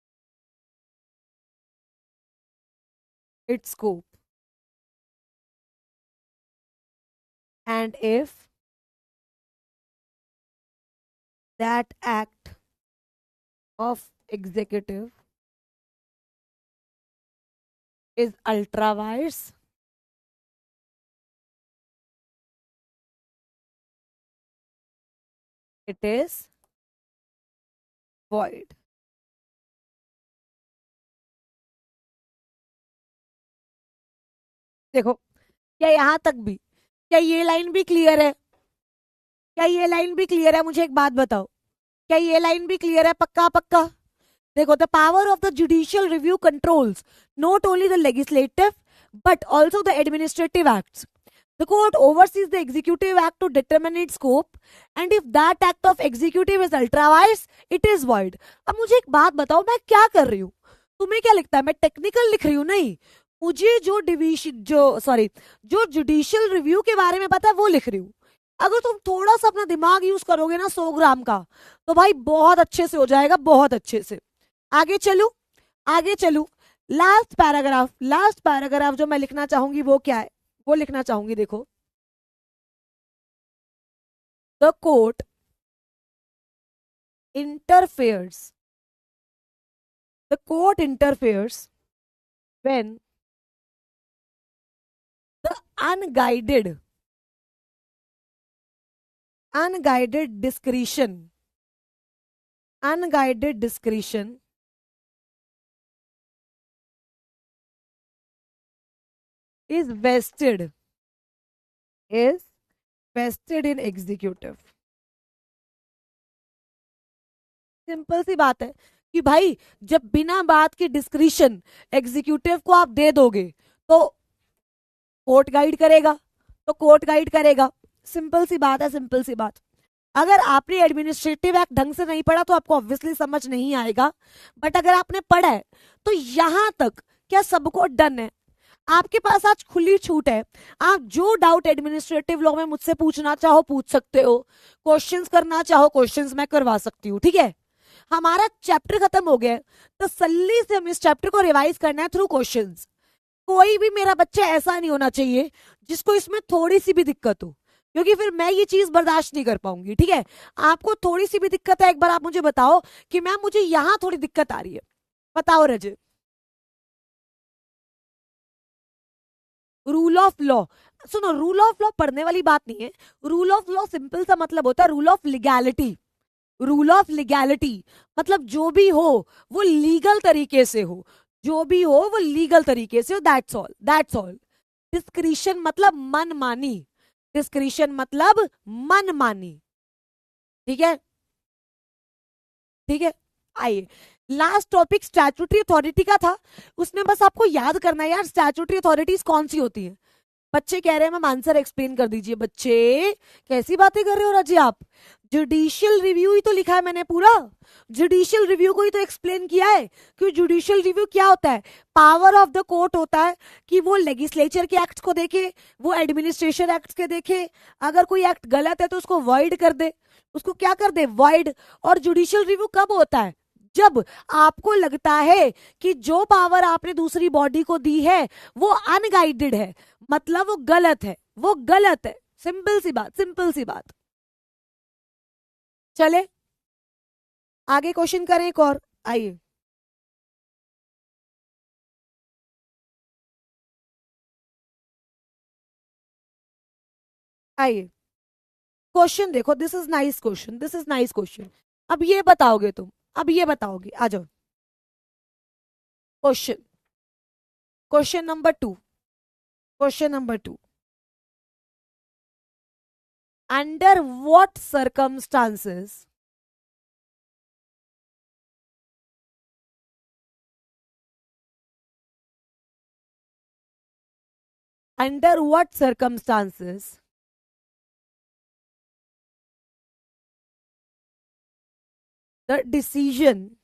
its scope, and if that act of executive is ultra vires, it is void. देखो, क्या यहां तक भी, क्या ये लाइन भी क्लियर है? क्या ये लाइन भी क्लियर है? मुझे एक बात बताओ, क्या ये लाइन भी क्लियर है? पक्का पक्का? देखो, the power of the judicial review controls not only the legislative but also the administrative acts. The court oversees the executive act to determine its scope, and if that act of executive is ultra vires, it is void. अब मुझे एक बात बताओ, मैं क्या कर रही हूँ? तुम्हें क्या लगता है मैं टेक्निकल लिख रही हूँ? नहीं, मुझे जो जुडिशियल रिव्यू के बारे में पता है वो लिख रही हूँ। अगर तुम थोड़ा सा अपना दिमाग यूज करोगे ना 100 ग्राम का, तो भाई बहुत अच्छे से हो जाएगा, बहुत अच्छे से। आगे चलू, आगे चलू। लास्ट पैराग्राफ जो मैं लिखना चाहूंगी वो क्या है? वो लिखना चाहूंगी, देखो, the court interferes when the unguided discretion is vested in executive. Simple सी बात है, कि भाई जब बिना बात की डिस्क्रिशन एग्जीक्यूटिव को आप दे दोगे तो कोर्ट गाइड करेगा, तो कोर्ट गाइड करेगा। सिंपल सी बात है, सिंपल सी बात। अगर आपने एडमिनिस्ट्रेटिव एक्ट ढंग से नहीं पढ़ा तो आपको ऑब्वियसली समझ नहीं आएगा, बट अगर आपने पढ़ा है तो यहां तक क्या सबको डन है। आपके पास आज खुली छूट है, आप जो डाउट एडमिनिस्ट्रेटिव लॉ में मुझसे पूछना चाहो पूछ सकते हो, क्वेश्चंस करना चाहो क्वेश्चंस मैं करवा सकती हूँ, ठीक है। हमारा चैप्टर खत्म हो गया है, तसल्ली से हम इस चैप्टर को रिवाइज करना है थ्रू क्वेश्चंस। कोई भी मेरा बच्चा ऐसा नहीं होना चाहिए जिसको इसमें थोड़ी सी भी दिक्कत हो, क्योंकि फिर मैं ये चीज बर्दाश्त नहीं कर पाऊंगी, ठीक है। आपको थोड़ी सी भी दिक्कत है, एक बार आप मुझे बताओ कि मैम मुझे यहां थोड़ी दिक्कत आ रही है, बताओ रजे। रूल ऑफ लॉ, सुनो रूल ऑफ लॉ पढ़ने वाली बात नहीं है। रूल ऑफ लॉ सिंपल सा मतलब होता है rule of legality. Rule of legality मतलब जो भी हो वो लीगल तरीके से हो, जो भी हो वो लीगल तरीके से हो, that's all, that's all. Discretion मतलब मनमानी, डिस्क्रिशन मतलब मनमानी, ठीक है, ठीक है। आइए, लास्ट टॉपिक स्टैट्यूटरी अथॉरिटी का था, उसमें बस आपको याद करना है यार स्टैट्यूटरी अथॉरिटीज कौन सी होती है। बच्चे कह रहे हैं मैम आंसर एक्सप्लेन कर दीजिए। बच्चे कैसी बातें कर रहे हो राजी आप, जुडिशियल रिव्यू ही तो लिखा है मैंने पूरा, जुडिशियल रिव्यू को ही तो एक्सप्लेन किया है कि जुडिशियल रिव्यू क्या होता है। पावर ऑफ द कोर्ट होता है कि वो लेजिस्लेचर के एक्ट्स को देखे, वो एडमिनिस्ट्रेशन एक्ट्स के देखे, अगर कोई एक्ट गलत है तो उसको वॉइड कर दे, उसको क्या कर दे, वॉइड। और जुडिशियल रिव्यू कब होता है, जब आपको लगता है कि जो पावर आपने दूसरी बॉडी को दी है वो अनगाइडेड है, मतलब वो गलत है, वो गलत है। सिंपल सी बात, सिंपल सी बात। चले आगे क्वेश्चन करें एक और, आइए। आइए क्वेश्चन देखो, this is nice question, this is nice question. अब ये बताओगे तुम, अब ये बताओगे, आ जाओ। Question, question number two, question number two. Under what circumstances under what circumstances the decision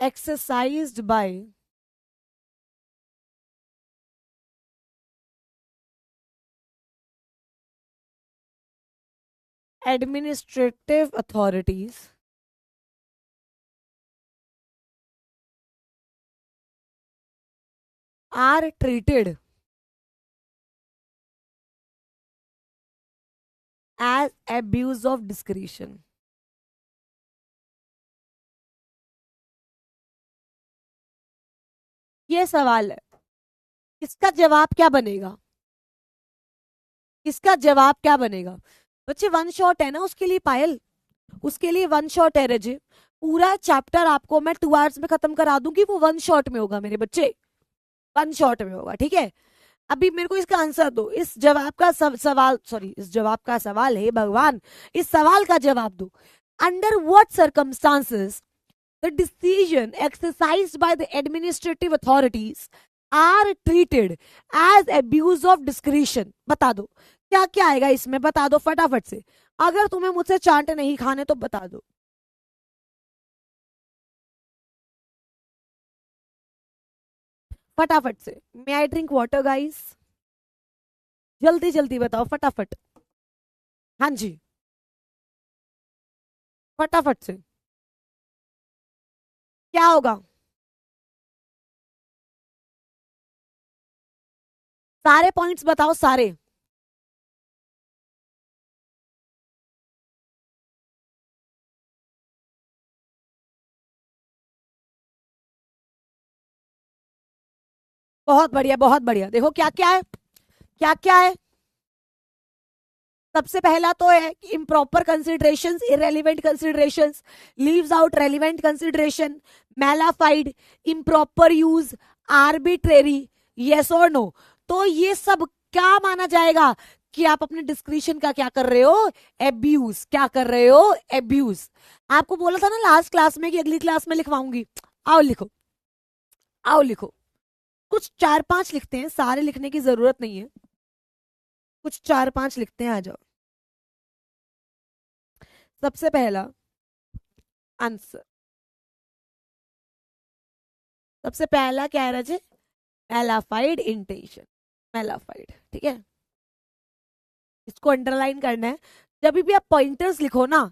exercised by administrative authorities are treated as abuse of discretion? ये सवाल है, इसका जवाब क्या बनेगा, इसका जवाब क्या बनेगा। बच्चे वन शॉट है ना उसके लिए पायल, उसके लिए वन शॉट है रजे। पूरा चैप्टर आपको मैं 2 आवर्स में खत्म करा दूंगी, वो वन शॉट में होगा मेरे बच्चे, वन शॉट में होगा, ठीक है। अभी मेरे को इसका आंसर दो, इस जवाब का सवाल, सॉरी इस जवाब का सवाल है भगवान, इस सवाल का जवाब दो। Under what circumstances the decision exercised by the administrative authorities are treated as abuse of discretion. बता दो क्या क्या आएगा इसमें, बता दो फटाफट से। अगर तुम्हें मुझसे चांटे नहीं खाने तो बता दो फटाफट से। मे आई ड्रिंक वाटर गाइस, जल्दी जल्दी बताओ फटाफट। हाँ जी, फटाफट से क्या होगा। सारे पॉइंट्स बताओ सारे। बहुत बढ़िया, बहुत बढ़िया। देखो क्या क्या है, क्या क्या है। सबसे पहला तो है improper considerations, irrelevant considerations, leaves out relevant consideration, mala fide, improper use, arbitrary, yes और नो। तो ये सब क्या माना जाएगा, कि आप अपने डिस्क्रिशन का क्या कर रहे हो, एब्यूज, क्या कर रहे हो, एब्यूज। आपको बोला था ना लास्ट क्लास में कि अगली क्लास में लिखवाऊंगी, आओ लिखो, आओ लिखो। कुछ 4-5 लिखते हैं, सारे लिखने की जरूरत नहीं है, कुछ 4-5 लिखते हैं, आ जाओ। सबसे पहला आंसर, सबसे पहला क्या है राजे, मैलाफाइड इंटेंशन, मैलाफाइड, ठीक है, इसको अंडरलाइन करना है। जब भी आप पॉइंटर्स लिखो ना,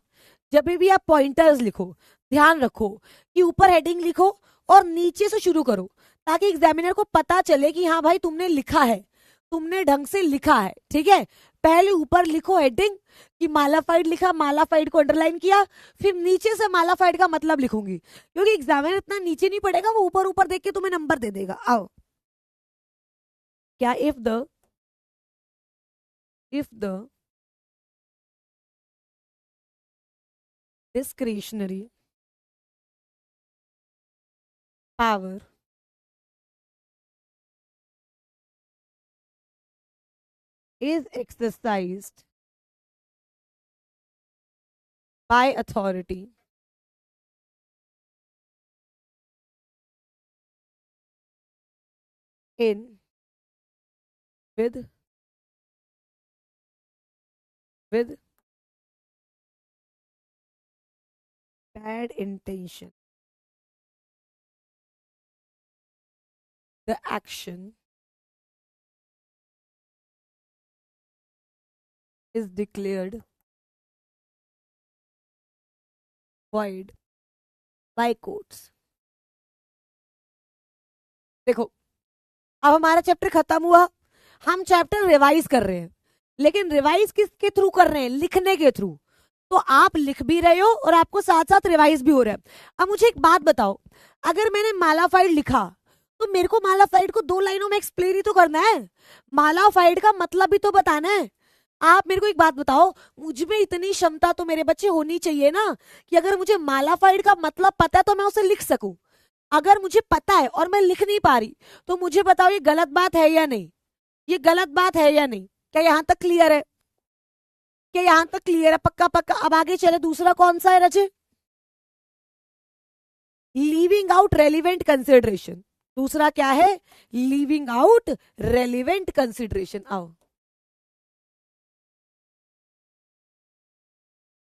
जब भी आप पॉइंटर्स लिखो, ध्यान रखो कि ऊपर हेडिंग लिखो और नीचे से शुरू करो, ताकि एग्जामिनर को पता चले कि हाँ भाई तुमने लिखा है, तुमने ढंग से लिखा है, ठीक है। पहले ऊपर लिखो हेडिंग कि मालाफाइड लिखा, मालाफाइड को अंडरलाइन किया, फिर नीचे से मालाफाइड का मतलब लिखूंगी, क्योंकि एग्जामिनर इतना नीचे नहीं पड़ेगा, वो ऊपर ऊपर देख के तुम्हें नंबर दे देगा। आओ, क्या if the discretionary power is exercised by authority in with bad intention, the action is declared void by courts। देखो, अब हमारा चैप्टर खत्म हुआ, हम चैप्टर रिवाइज कर रहे हैं, लेकिन रिवाइज किसके थ्रू कर रहे हैं, लिखने के थ्रू। तो आप लिख भी रहे हो और आपको साथ साथ रिवाइज भी हो रहा है। अब मुझे एक बात बताओ, अगर मैंने मालाफाइड लिखा तो मेरे को मालाफाइड को 2 लाइनों में एक्सप्लेन ही तो करना है, मालाफाइड का मतलब भी तो बताना है। आप मेरे को एक बात बताओ, मुझ में इतनी क्षमता तो मेरे बच्चे होनी चाहिए ना कि अगर मुझे मालाफाइड का मतलब पता है तो मैं उसे लिख सकूं। अगर मुझे पता है और मैं लिख नहीं पा रही, तो मुझे बताओ ये गलत बात है या नहीं, ये गलत बात है या नहीं? क्या यहां तक क्लियर है? क्या यहां तक क्लियर है? पक्का पक्का। अब आगे चले, दूसरा कौन सा है रचे, लीविंग आउट रेलिवेंट कंसिडरेशन। दूसरा क्या है, लीविंग आउट रेलिवेंट कंसिडरेशन। आओ,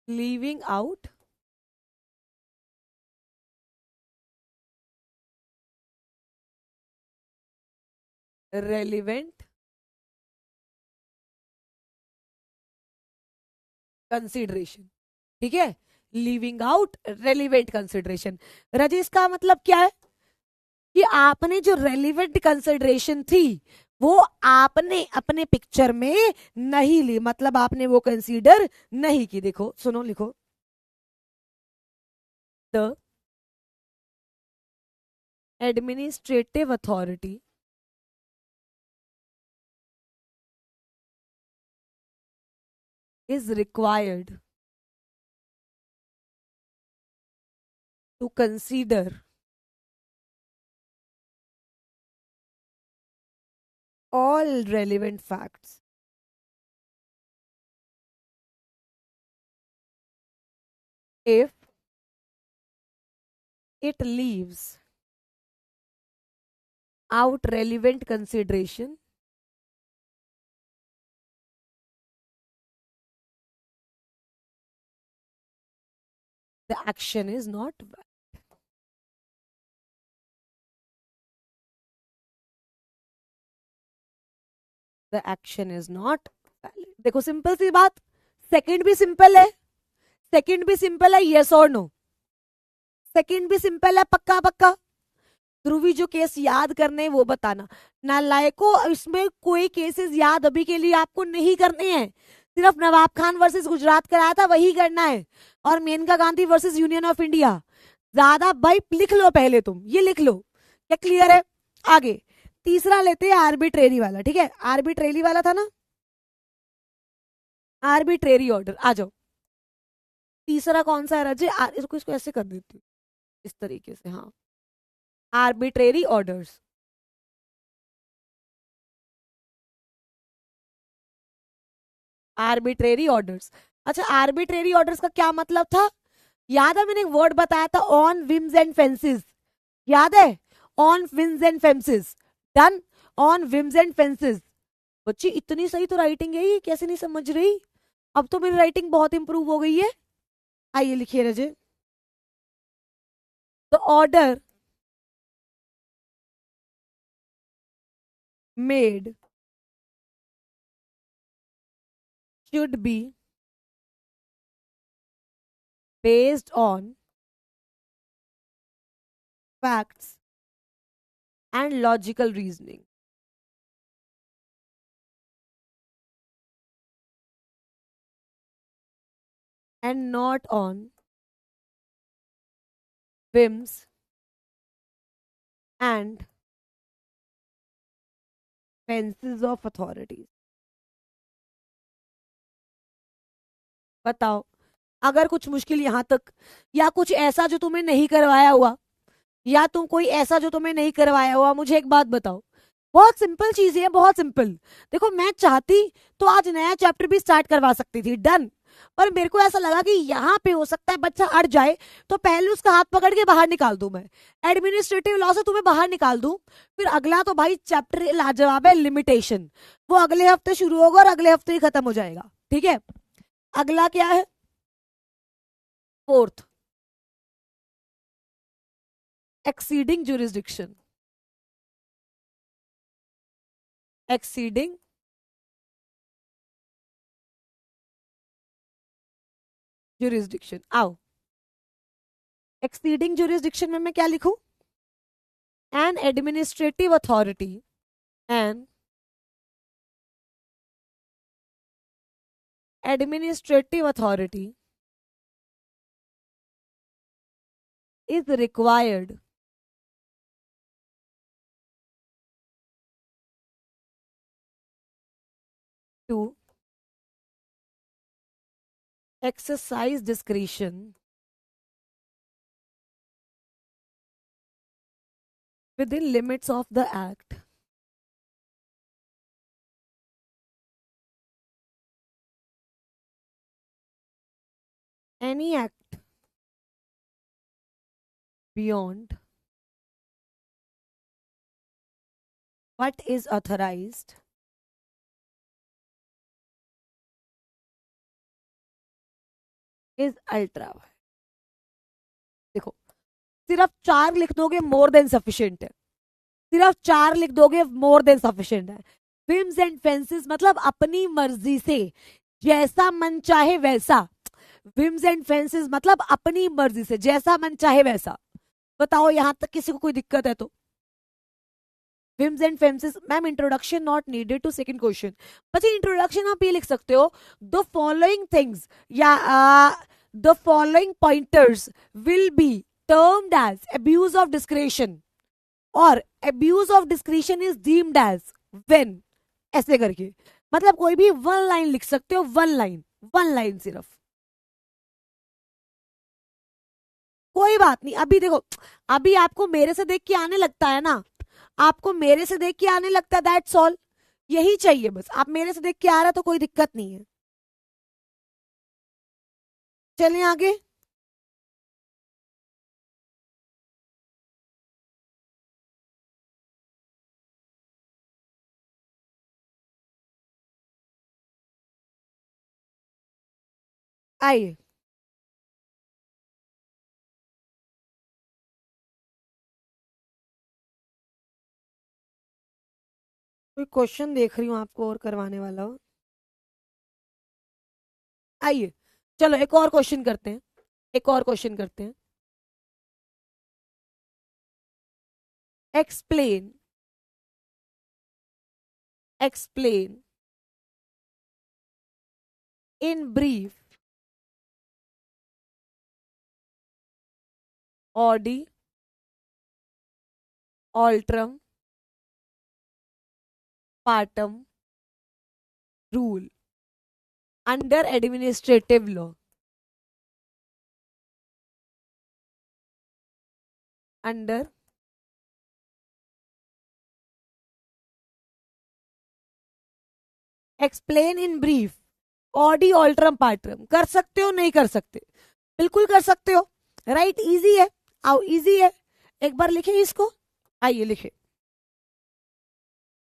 लीविंग आउट रेलिवेंट कंसिडरेशन, ठीक है, लीविंग आउट रेलिवेंट कंसिडरेशन। रजिस का मतलब क्या है कि आपने जो रेलिवेंट कंसिडरेशन थी वो आपने अपने पिक्चर में नहीं ली, मतलब आपने वो कंसीडर नहीं की। देखो सुनो, लिखो, the administrative authority is required to consider all relevant facts if it leaves out relevant consideration, the action is not valid. The action is not valid। देखो सिंपल सी बात, सेकंड भी सिंपल है, सेकंड भी सिंपल है, यस और नो। सेकंड भी सिंपल है, पक्का पक्का। ध्रुवी जो केस याद करने हैं वो बताना। नालायको, इसमें कोई केसेस याद अभी के लिए आपको नहीं करने हैं, सिर्फ नवाब खान वर्सेस गुजरात कराया था वही करना है, और Maneka Gandhi versus union of India. ज्यादा भाई लिख लो, पहले तुम ये लिख लो, क्या क्लियर है? आगे तीसरा लेते हैं, आर्बिट्रेरी वाला, ठीक है, आर्बिट्रेरी वाला था ना, आर्बिट्रेरी ऑर्डर। आ जाओ, तीसरा कौन सा है रजे? इसको ऐसे कर देती हूँ, इस तरीके से, हाँ, आर्बिट्रेरी ऑर्डर्स। Arbitrary orders. अच्छा, आर्बिट्रेरी ऑर्डर्स का क्या मतलब था? याद है मैंने एक वर्ड बताया था, ऑन विम्स एंड फेंसेस। याद है? On whims and fancies. Done. On whims and fancies. बच्ची इतनी सही तो राइटिंग है, ये कैसे नहीं समझ रही? अब तो मेरी राइटिंग बहुत इंप्रूव हो गई है। आइए लिखिए रजे। The order made should be based on facts and logical reasoning, and not on whims and fancies of authorities। बताओ, अगर कुछ मुश्किल यहां तक, या कुछ ऐसा जो तुम्हें नहीं करवाया हुआ, या तुम कोई ऐसा जो तुम्हें नहीं करवाया हुआ, मुझे एक बात बताओ। बहुत सिंपल चीज है, बहुत सिंपल। देखो मैं चाहती तो आज नया चैप्टर भी स्टार्ट करवा सकती थी, डन। पर मेरे को ऐसा लगा कि यहाँ पे हो सकता है बच्चा अड़ जाए, तो पहले उसका हाथ पकड़ के बाहर निकाल दूं मैं, एडमिनिस्ट्रेटिव लॉ से तुम्हें बाहर निकाल दूं। फिर अगला तो भाई चैप्टर लाजवाब है, लिमिटेशन। वो अगले हफ्ते शुरू होगा और अगले हफ्ते ही खत्म हो जाएगा, ठीक है? अगला क्या है? Fourth, exceeding jurisdiction. Exceeding jurisdiction. आओ, एक्सीडिंग जुरिस्डिक्शन में मैं क्या लिखूं? An administrative authority, an administrative authority is required to exercise discretion within limits of the act, any act beyond what is authorized is ultra। देखो, सिर्फ 4 लिख दोगे मोर देन सफिशिएंट है, सिर्फ 4 लिख दोगे मोर देन सफिशिएंट है। विम्स एंड फेंसेस मतलब अपनी मर्जी से जैसा मन चाहे वैसा। विम्स एंड फेंसेस मतलब अपनी मर्जी से जैसा मन चाहे वैसा। बताओ यहां तक किसी को कोई दिक्कत है तो? Whims and fancies ma'am, introduction not needed to second question. बच्चे इंट्रोडक्शन आप ये लिख सकते हो, द फॉलोइंग थिंग्स या the following pointers will be termed as abuse of discretion, और abuse of discretion is deemed as when, ऐसे करके। मतलब कोई भी वन लाइन लिख सकते हो, वन लाइन, वन लाइन सिर्फ। कोई बात नहीं, अभी देखो, अभी आपको मेरे से देख के आने लगता है ना, आपको मेरे से देख के आने लगता है, दैट्स ऑल। यही चाहिए बस, आप मेरे से देख के आ रहा है तो कोई दिक्कत नहीं है। चलें आगे। आइए, कोई क्वेश्चन देख रही हूँ आपको और करवाने वाला हो। आइए, चलो एक और क्वेश्चन करते हैं, एक और क्वेश्चन करते हैं। Explain, explain in brief audi alteram partem rule under administrative law, under explain in brief audi alteram partem कर सकते हो, नहीं कर सकते? बिल्कुल कर सकते हो, राइट? इजी है, आओ इजी है, एक बार लिखे इसको, आइए लिखे।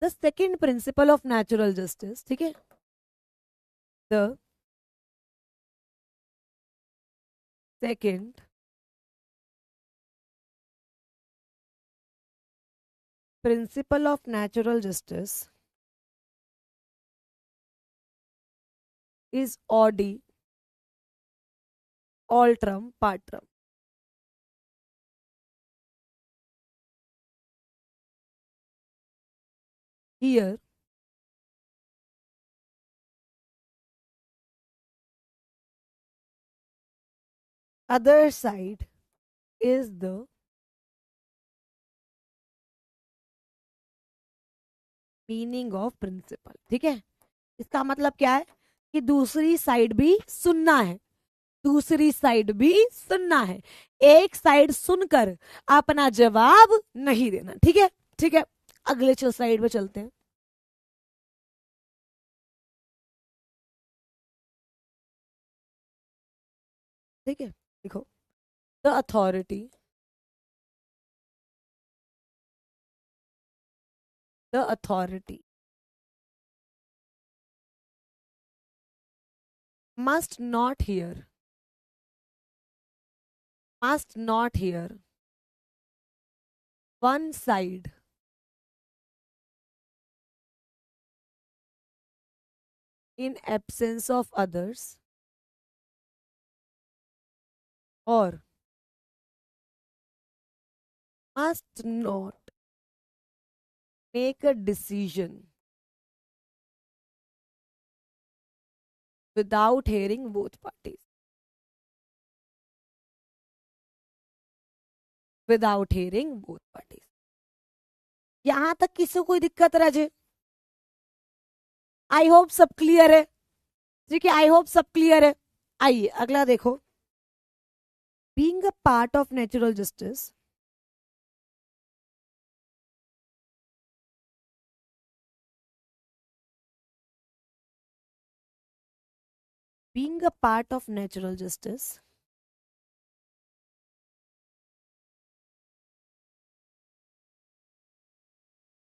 The second principle of natural justice, ठीक है, the second principle of natural justice is odi altrum patrum. Here other side is the meaning of principle, ठीक है? इसका मतलब क्या है कि दूसरी साइड भी सुनना है, दूसरी साइड भी सुनना है, एक साइड सुनकर अपना जवाब नहीं देना, ठीक है? ठीक है, अगले साइड पे चलते हैं। ठीक है, देखो, the authority, the authority must not hear, must not hear one side in absence of others, or must not make a decision without hearing both parties, without hearing both parties। यहां तक किसी को कोई दिक्कत राजे? आई होप सब क्लियर है, ठीक है, आई होप सब क्लियर है। आइए अगला देखो, being a part of natural justice, being a part of natural justice,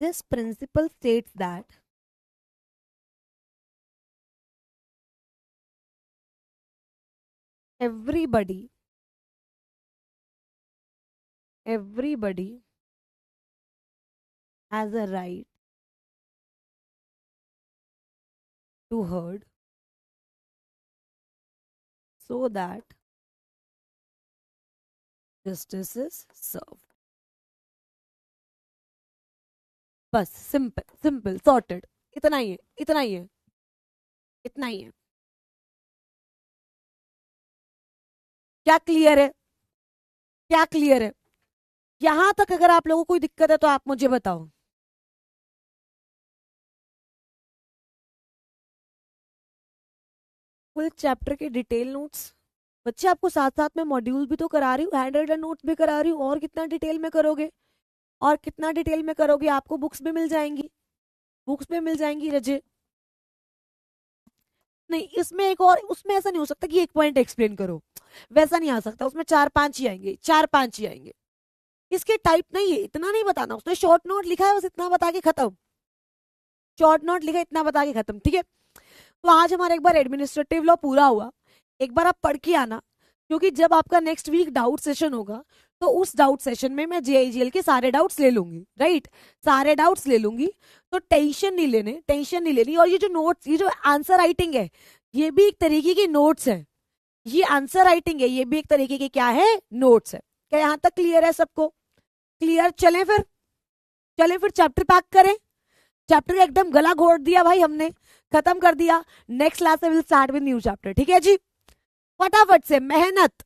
this principle states that everybody has a right to heard so that justice is served। बस सिंपल सिंपल सॉर्टेड, इतना ही है, इतना ही है, इतना ही है। क्या क्लियर है? क्या क्लियर है? यहां तक अगर आप लोगों को कोई दिक्कत है तो आप मुझे बताओ। फुल चैप्टर के डिटेल नोट्स बच्चे आपको साथ साथ में मॉड्यूल भी तो करा रही हूँ, हैंड रिटन नोट्स भी करा रही हूँ, और कितना डिटेल में करोगे, और कितना डिटेल में करोगे? आपको बुक्स भी मिल जाएंगी, बुक्स भी मिल जाएंगी रजे। नहीं, इसमें एक और, उसमें ऐसा नहीं हो सकता कि एक पॉइंट एक्सप्लेन करो, वैसा नहीं आ सकता, उसमें 4-5 ही आएंगे, 4-5 ही आएंगे। इसके टाइप नहीं है, इतना नहीं बताना, उसने शॉर्ट नोट लिखा है बस इतना बता के खत्म, शॉर्ट नोट लिखा इतना बता के खत्म, ठीक है? तो आज हमारा एक बार एडमिनिस्ट्रेटिव लॉ पूरा हुआ, एक बार आप पढ़ के आना, क्योंकि जब आपका नेक्स्ट वीक डाउट सेशन होगा तो उस डाउट सेशन में मैं जेआईजीएल के सारे डाउट्स ले लूंगी, राइट? सारे डाउट्स ले लूंगी, तो टेंशन नहीं लेने, टेंशन नहीं लेनी। और ये जो नोट्स, ये जो आंसर राइटिंग है, ये भी एक तरीके की नोट्स है, ये आंसर राइटिंग है, ये भी एक तरीके की क्या है, नोट्स है। क्या यहाँ तक क्लियर है सबको? क्लियर? चलें फिर, चलें फिर चैप्टर पैक करें, चैप्टर का एकदम गला घोट दिया भाई हमने, खत्म कर दिया। नेक्स्ट क्लास से will start with new chapter, ठीक है जी? फटाफट से मेहनत,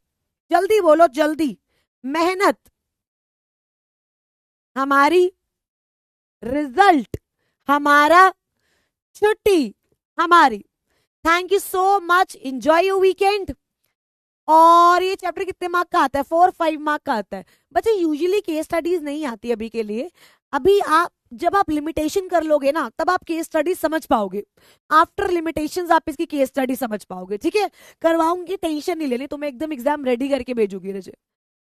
जल्दी बोलो, जल्दी मेहनत, हमारी रिजल्ट हमारा, छुट्टी हमारी। Thank you so much, enjoy your weekend. और ये चैप्टर कितने मार्क का आता है? 4-5 मार्क का आता है बच्चे। यूजुअली केस स्टडीज नहीं आती अभी के लिए, अभी आप जब आप लिमिटेशन कर लोगे ना तब आप केस स्टडी समझ पाओगे। आफ्टर लिमिटेशंस आप इसकी केस स्टडी समझ पाओगे। ठीक है, करवाऊंगी, टेंशन नहीं लेनी, तुम्हें एकदम एग्जाम रेडी करके भेजूंगी रजे।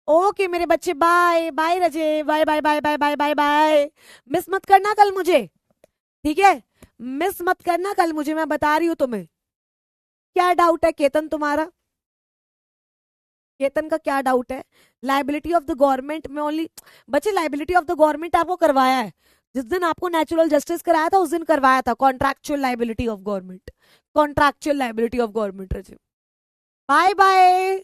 ओके मेरे बच्चे, bye bye Raje, bye bye bye bye bye bye bye. Miss मत करना कल मुझे, ठीक है, मिस मत करना कल मुझे, मैं बता रही हूँ तुम्हें। क्या डाउट है केतन तुम्हारा? केतन का क्या डाउट है? लाइबिलिटी ऑफ द गवर्नमेंट में ओनली, बच्चे लाइबिलिटी ऑफ द गवर्नमेंट आपको करवाया है, जिस दिन आपको नेचुरल जस्टिस कराया था उस दिन करवाया था contractual liability of government, contractual liability of government. Bye bye.